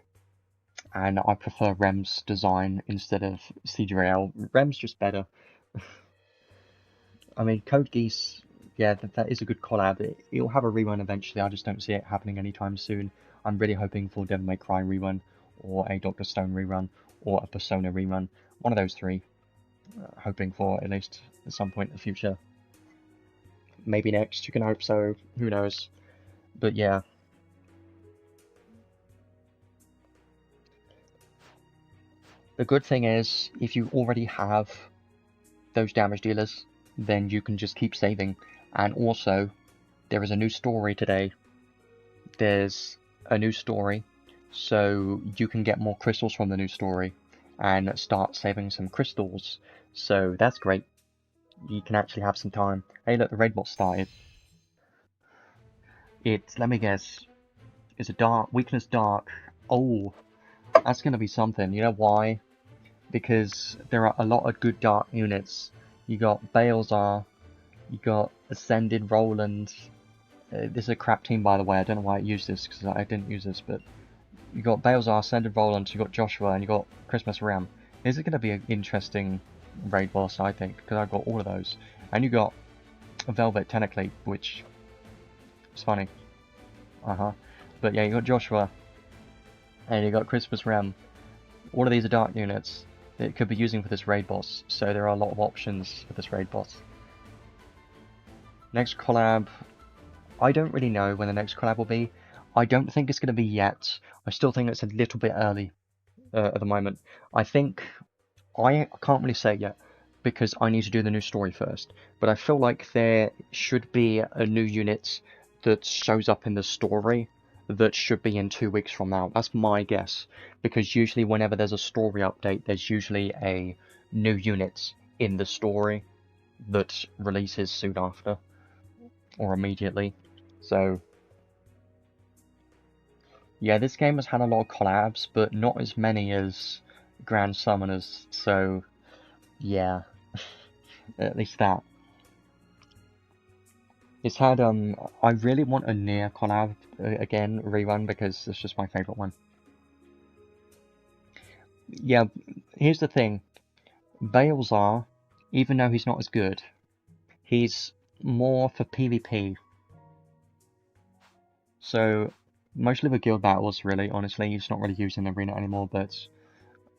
And I prefer Rem's design instead of Seadrael. Rem's just better. I mean, Code Geass, yeah, that is a good collab. It'll have a rerun eventually, I just don't see it happening anytime soon. I'm really hoping for Devil May Cry rerun, or a Dr. Stone rerun, or a Persona rerun. One of those 3. Hoping for, at least, at some point in the future. Maybe next, you can hope so, who knows. But yeah. The good thing is, if you already have those damage dealers, then you can just keep saving. And also, there is a new story today. There's a new story, so you can get more crystals from the new story and start saving some crystals. So that's great. You can actually have some time. Hey look, the raid bot started. It's, let me guess, it's a dark, weakness dark. Oh, that's gonna be something. You know why? Because there are a lot of good dark units. You got Balezar, you got Ascended Roland. This is a crap team, by the way. I don't know why I used this, because I didn't use this, but you got Balezar, Ascended Roland, you got Joshua, and you got Christmas Ram. This is going to be an interesting raid boss, I think, because I've got all of those. And you got Velvet Tentaclate, which is funny. But yeah, you got Joshua, and you got Christmas Ram. All of these are dark units that it could be using for this raid boss, so there are a lot of options for this raid boss. Next collab, I don't really know when the next collab will be. I don't think it's going to be yet. I still think it's a little bit early at the moment. I think, I can't really say yet, because I need to do the new story first. But I feel like there should be a new unit that shows up in the story that should be in 2 weeks from now. That's my guess, because usually whenever there's a story update, there's usually a new unit in the story that releases soon after, or immediately. So yeah, this game has had a lot of collabs, but not as many as Grand Summoners, so yeah, at least that. It's had, I really want a Nier collab again, rerun, because it's just my favourite one. Yeah, here's the thing. Balezar, even though he's not as good, he's more for PvP. So, mostly for guild battles, really, honestly. He's not really used in the arena anymore, but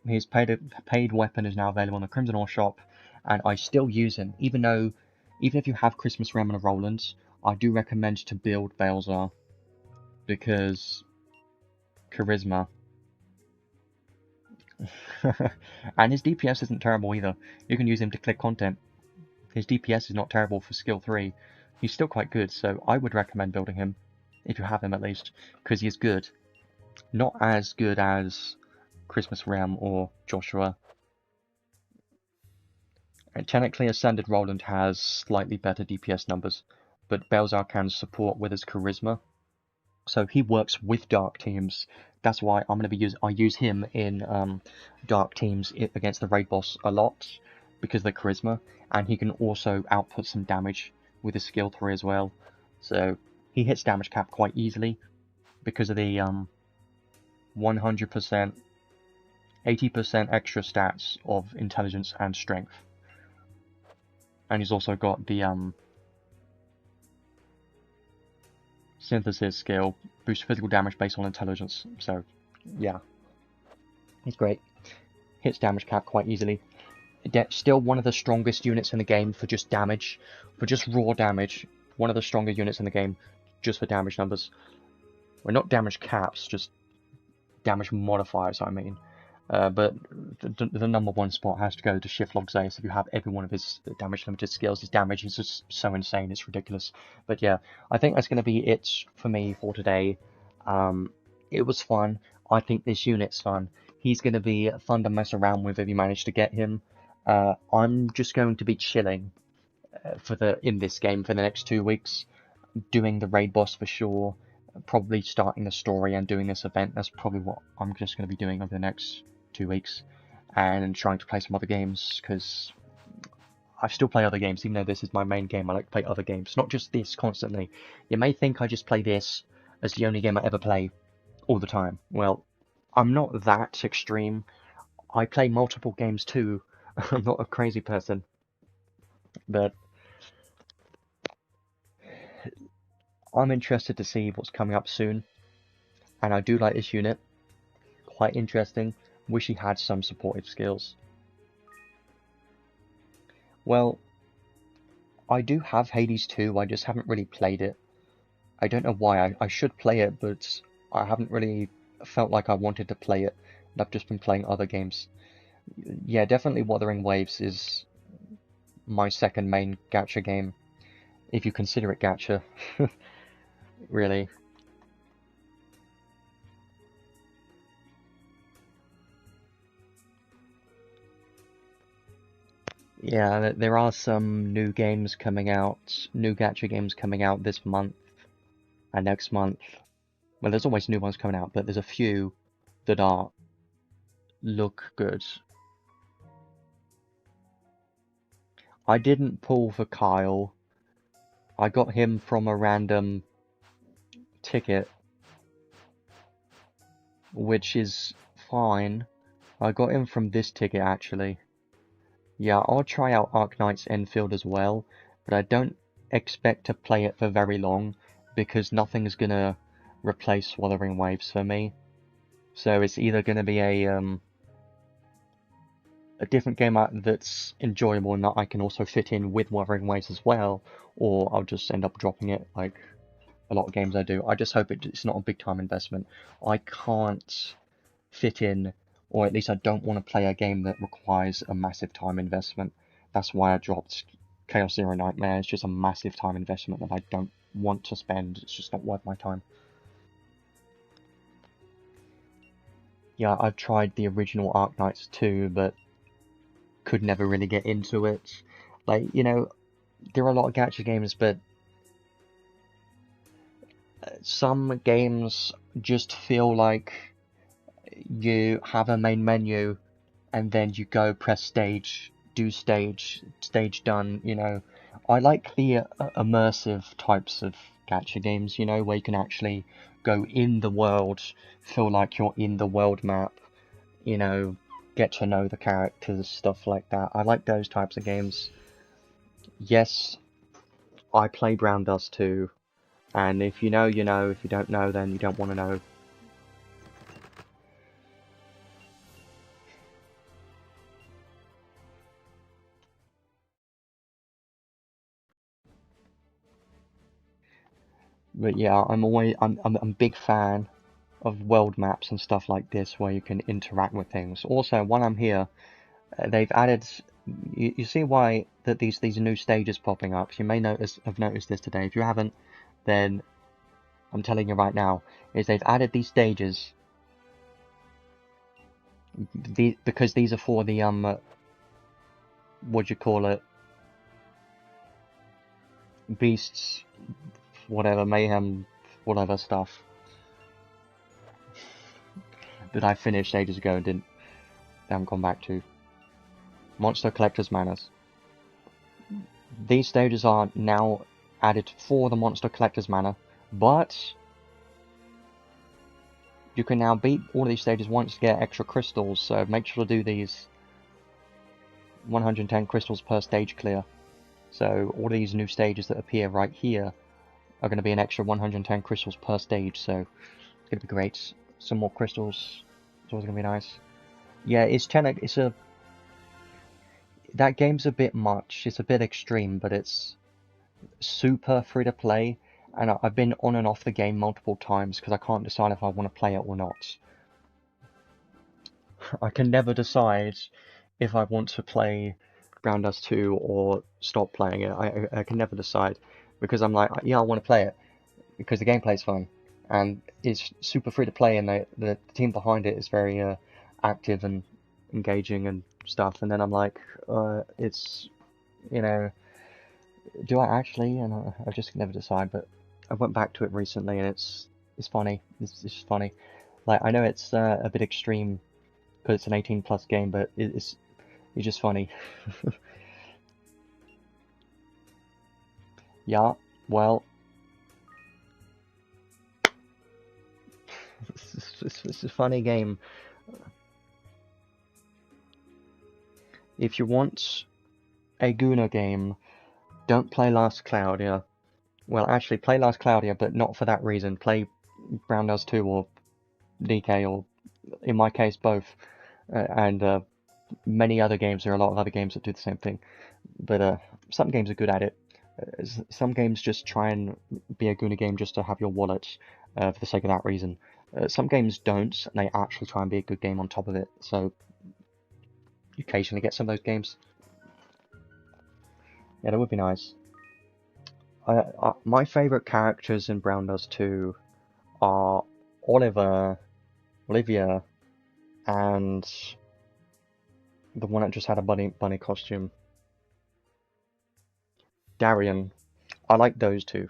his paid weapon is now available in the Crimson Ore shop, and I still use him, even if you have Christmas Ram and Roland, I do recommend to build Balezar, because charisma. And his DPS isn't terrible either. You can use him to click content. His DPS is not terrible for skill 3. He's still quite good, so I would recommend building him, if you have him at least, because he is good. Not as good as Christmas Ram or Joshua. And technically, Ascended Roland has slightly better DPS numbers, but Balezar can support with his charisma. So he works with dark teams, that's why I'm going to be I use him in dark teams against the raid boss a lot because of the charisma, and he can also output some damage with his skill 3 as well. So he hits damage cap quite easily because of the 100%, 80% extra stats of intelligence and strength. And he's also got the synthesis skill, boost physical damage based on intelligence. So yeah, he's great. Hits damage cap quite easily. Still one of the strongest units in the game for just damage, for just raw damage. One of the stronger units in the game just for damage numbers. Well, not damage caps, just damage modifiers, I mean. But the number one spot has to go to Shiftlog Zeus. If you have every one of his damage limited skills, his damage is just so insane, it's ridiculous. But yeah, I think that's going to be it for me for today. It was fun. I think this unit's fun. He's going to be fun to mess around with if you manage to get him. I'm just going to be chilling in this game for the next 2 weeks, doing the raid boss for sure, probably starting the story and doing this event. That's probably what I'm just going to be doing over the next 2 weeks, and trying to play some other games, because I still play other games. Even though this is my main game, I like to play other games, not just this constantly. You may think I just play this as the only game I ever play all the time. Well, I'm not that extreme. I play multiple games too. I'm not a crazy person, but I'm interested to see what's coming up soon, and I do like this unit. Quite interesting. Wish he had some supportive skills. Well, I do have Hades 2, I just haven't really played it. I don't know why. I should play it, but I haven't really felt like I wanted to play it. And I've just been playing other games. Yeah, definitely Wuthering Waves is my second main gacha game, if you consider it gacha. Really. Yeah, there are some new games coming out, new gacha games coming out this month and next month. Well, there's always new ones coming out, but there's a few that look good. I didn't pull for Kyle. I got him from a random ticket, which is fine. I got him from this ticket, actually. Yeah, I'll try out Arknight's Enfield as well, but I don't expect to play it for very long, because nothing's gonna replace Wuthering Waves for me. So it's either gonna be a different game that's enjoyable and that I can also fit in with Wuthering Waves as well, or I'll just end up dropping it, like a lot of games I do. I just hope it's not a big time investment. I can't fit in, or at least I don't want to play a game that requires a massive time investment. That's why I dropped Chaos Zero Nightmare. It's just a massive time investment that I don't want to spend. It's just not worth my time. Yeah, I've tried the original Arknights too, but could never really get into it. Like, you know, there are a lot of gacha games, but some games just feel like you have a main menu and then you go press stage, do stage, stage done, you know. I like the immersive types of gacha games, you know, where you can actually go in the world, feel like you're in the world map, you know, get to know the characters, stuff like that. I like those types of games. Yes, I play Brown Dust too, and if you know, you know. If you don't know, then you don't want to know. But yeah, I'm a big fan of world maps and stuff like this where you can interact with things. Also, while I'm here, they've added. You see why that these new stages popping up. You may have noticed this today. If you haven't, then I'm telling you right now, is they've added these stages. Because these are for the what do you call it? Beasts, whatever, mayhem, whatever stuff. that I finished ages ago and haven't gone back to. Monster Collector's Manners. These stages are now added for the Monster Collector's Manor, but you can now beat all of these stages once to get extra crystals, so make sure to do these 110 crystals per stage clear. So all these new stages that appear right here are going to be an extra 110 crystals per stage, so it's going to be great. Some more crystals, it's always going to be nice. Yeah, that game's a bit much, it's a bit extreme, but it's super free to play, and I've been on and off the game multiple times because I can't decide if I want to play it or not. I can never decide if I want to play Brown Dust 2 or stop playing it. I can never decide, because I'm like, yeah, I want to play it because the gameplay's fun and it's super free to play, and the team behind it is very active and engaging and stuff, and then I'm like, it's, you know, do I actually? And I just never decide. But I went back to it recently, and it's funny. It's just funny. Like, I know it's a bit extreme because it's an 18+ game, but it's just funny. Yeah, well, it's a funny game. If you want a Guna game, don't play Last Cloudia. Well, actually, play Last Cloudia, but not for that reason. Play Brown Dust 2 or DK, or in my case, both. And many other games. There are a lot of other games that do the same thing. But some games are good at it. Some games just try and be a Guna game just to have your wallet for the sake of that reason. Some games don't, and they actually try and be a good game on top of it. So you occasionally get some of those games. Yeah, that would be nice. My favourite characters in Brown Dust 2 are Olivia, and the one that just had a bunny costume. Darian. I like those two.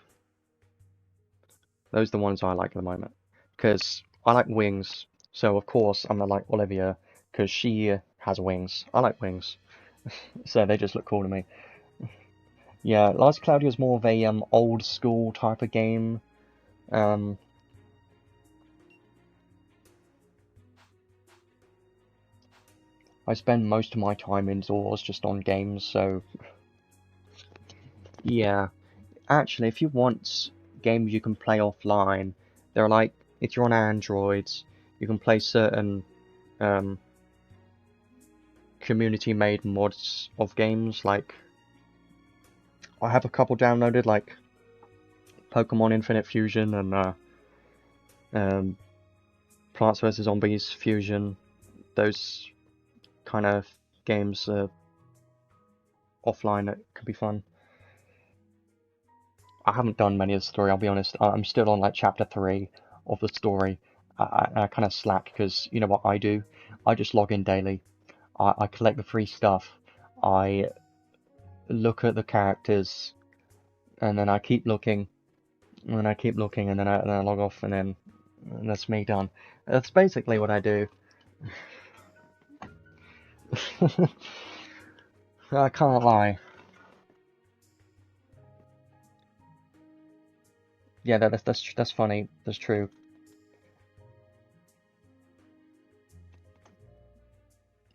Those are the ones I like at the moment. Because I like wings, so of course I'm gonna like Olivia, because she has wings. I like wings. So they just look cool to me. Yeah, Last Cloudia is more of a old school type of game. I spend most of my time indoors just on games, so yeah. Actually, if you want games you can play offline, they're like, if you're on Android, you can play certain community-made mods of games. Like, I have a couple downloaded, like Pokemon Infinite Fusion and Plants vs Zombies Fusion. Those kind of games offline that could be fun. I haven't done many of the story, I'll be honest. I'm still on like chapter 3 of the story. I kind of slack because, you know what I do? I just log in daily. I collect the free stuff. I look at the characters, and then I keep looking, and then I keep looking, and then I log off, and that's me done. That's basically what I do. I can't lie. Yeah, that's funny. That's true.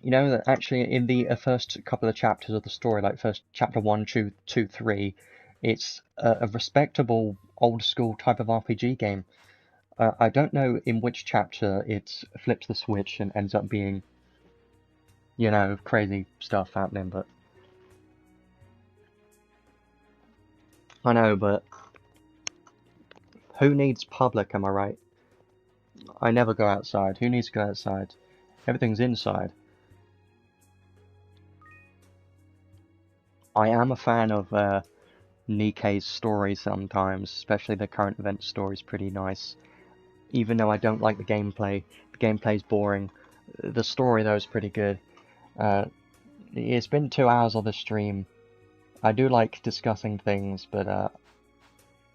You know that actually in the first couple of chapters of the story, like first chapter 1, 2, 3, it's a respectable old school type of RPG game. I don't know in which chapter it flips the switch and ends up being, you know, crazy stuff happening, but I know, but who needs public, am I right? I never go outside. Who needs to go outside? Everything's inside. I am a fan of Nikkei's story sometimes, especially the current event story is pretty nice. Even though I don't like the gameplay's boring. The story though is pretty good. It's been 2 hours of the stream. I do like discussing things, but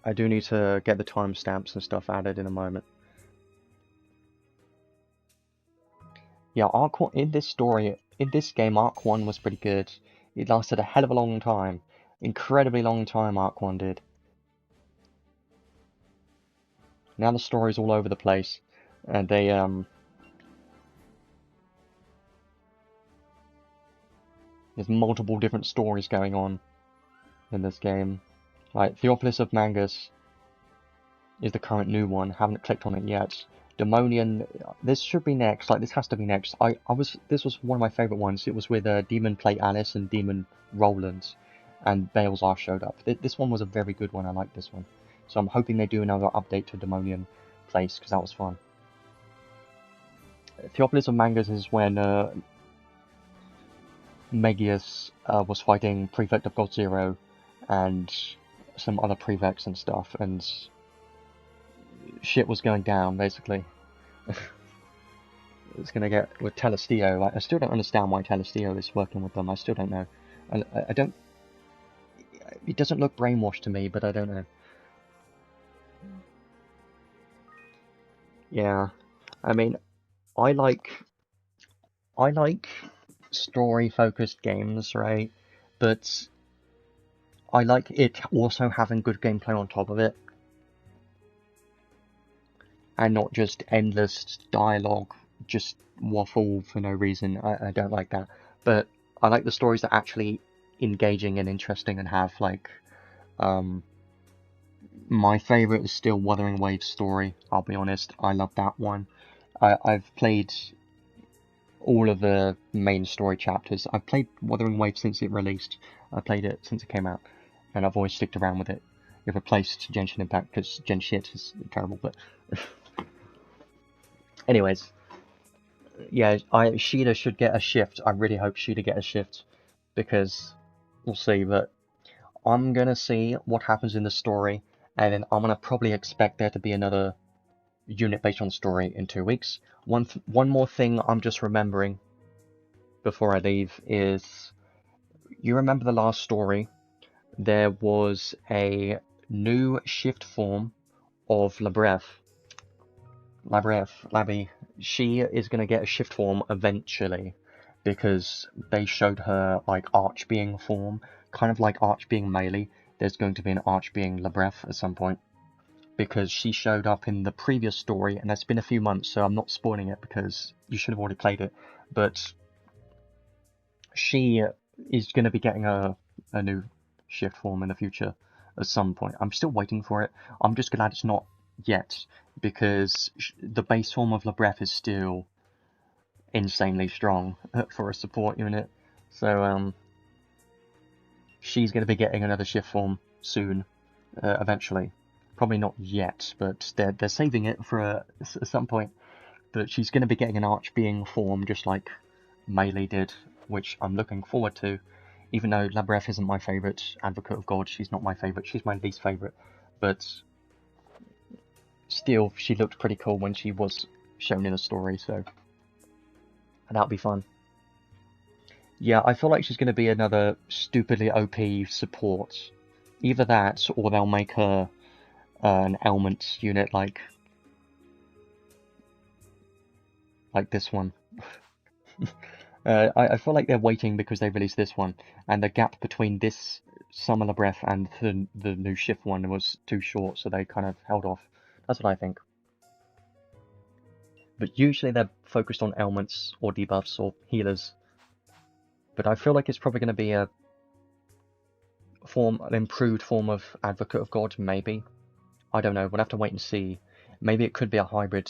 I do need to get the timestamps and stuff added in a moment. Yeah, Arc 1, in this story, in this game, Arc 1 was pretty good. It lasted a hell of a long time. Incredibly long time, Arc 1 did. Now the story's all over the place. And there's multiple different stories going on in this game. Like, Theophilus of Mangus is the current new one. Haven't clicked on it yet. Demonian, this should be next. Like, this has to be next. This was one of my favorite ones. It was with Demon Plate Alice and Demon Roland, and Balezar showed up. This one was a very good one. I like this one. So I'm hoping they do another update to Demonian Place, because that was fun. Theophilus of Mangus is when Megius was fighting Prefect of God Zero and some other prefects and stuff, and shit was going down, basically. It's gonna get with Telestio. Like, I still don't understand why Telestio is working with them. I still don't know. I don't. It doesn't look brainwashed to me, but I don't know. Yeah, I mean, I like story-focused games, right? But I like it also having good gameplay on top of it, and not just endless dialogue, just waffle for no reason. I don't like that. But I like the stories that are actually engaging and interesting and have, like, my favourite is still Wuthering Waves story, I'll be honest. I love that one. I've played all of the main story chapters. I've played Wuthering Waves since it released. I played it since it came out, and I've always sticked around with it. It replaced Genshin Impact because Gen Shit is terrible, but... Anyways, yeah, Sheeta should get a shift. I really hope Sheeta get a shift, because we'll see, but I'm gonna see what happens in the story, and then I'm gonna probably expect there to be another unit based on the story in 2 weeks. One more thing I'm just remembering before I leave is, you remember the last story? There was a new shift form of Labby. She is going to get a shift form eventually, because they showed her, like, Arch Being form, kind of like Arch Being Melee. There's going to be an Arch Being Labref at some point, because she showed up in the previous story, and it's been a few months, so I'm not spoiling it because you should have already played it, but she is going to be getting a new shift form in the future at some point. I'm still waiting for it. I'm just glad it's not yet, because the base form of Labref is still insanely strong for a support unit. So she's going to be getting another shift form soon, eventually. Probably not yet, but they're saving it for at some point. But she's going to be getting an Arch Being form, just like Melee did, which I'm looking forward to. Even though Labref isn't my favourite Advocate of God, she's not my favourite, she's my least favourite. But still, she looked pretty cool when she was shown in the story, so that'll be fun. Yeah, I feel like she's going to be another stupidly OP support. Either that, or they'll make her an ailment unit like this one. I feel like they're waiting because they released this one, and the gap between this Summer Breath and the new shift one was too short, so they kind of held off. That's what I think. But usually they're focused on ailments or debuffs or healers. But I feel like it's probably going to be an improved form of Advocate of God, maybe. I don't know, we'll have to wait and see. Maybe it could be a hybrid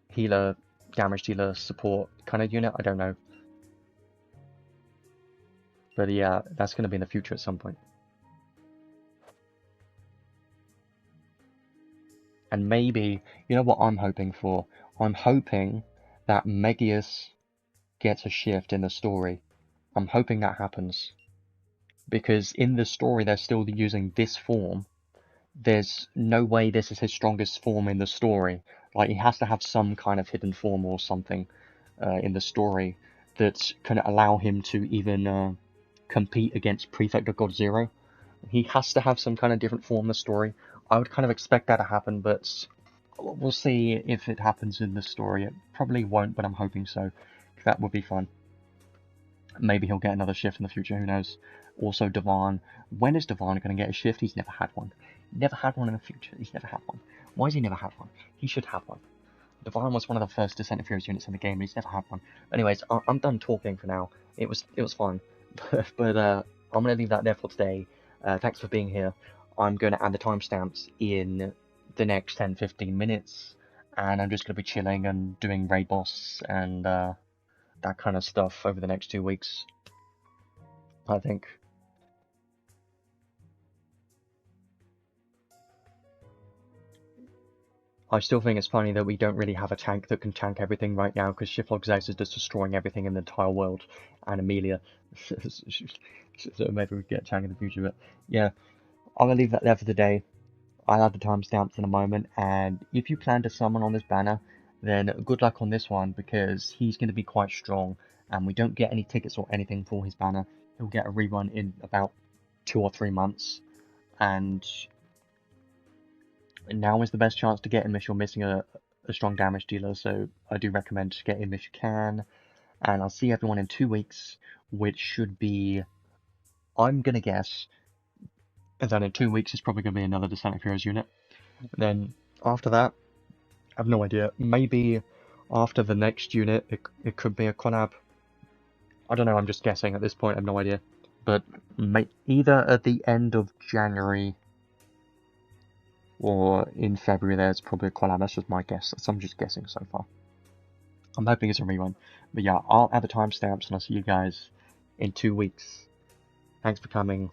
healer, damage dealer, support kind of unit, I don't know. But yeah, that's going to be in the future at some point. And maybe, you know what I'm hoping for? I'm hoping that Megius gets a shift in the story. I'm hoping that happens. Because in the story they're still using this form. There's no way this is his strongest form in the story. Like, he has to have some kind of hidden form or something in the story that can allow him to even compete against Prefect of God Zero. He has to have some kind of different form in the story. I would kind of expect that to happen, but we'll see if it happens in the story. It probably won't, but I'm hoping so. That would be fun. Maybe he'll get another shift in the future, who knows. Also, Devon. When is Devon going to get a shift? He's never had one. Never had one in the future. He's never had one. Why has he never had one? He should have one. Devon was one of the first Descent of Heroes units in the game, and he's never had one. Anyways, I'm done talking for now. It was fun. but I'm going to leave that there for today. Thanks for being here. I'm going to add the timestamps in the next 10-15 minutes. And I'm just going to be chilling and doing raid boss and that kind of stuff over the next 2 weeks, I think. I still think it's funny that we don't really have a tank that can tank everything right now, because Shiflog Zeus is just destroying everything in the entire world, and Amelia. So maybe we get a tank in the future, but yeah. I'm going to leave that there for today. I'll add the timestamps in a moment, and if you plan to summon on this banner, then good luck on this one, because he's going to be quite strong, and we don't get any tickets or anything for his banner. He'll get a rerun in about 2 or 3 months, and now is the best chance to get him if you're missing a strong damage dealer, so I do recommend to get him if you can. And I'll see everyone in 2 weeks, which should be, I'm going to guess, and then in 2 weeks it's probably going to be another Descent of Heroes unit. Then after that, I have no idea. Maybe after the next unit, it could be a collab. I don't know, I'm just guessing at this point, I have no idea. But either at the end of January or in February there's probably a collab. That's just my guess. I'm just guessing so far. I'm hoping it's a rerun. But yeah, I'll add the timestamps and I'll see you guys in 2 weeks. Thanks for coming.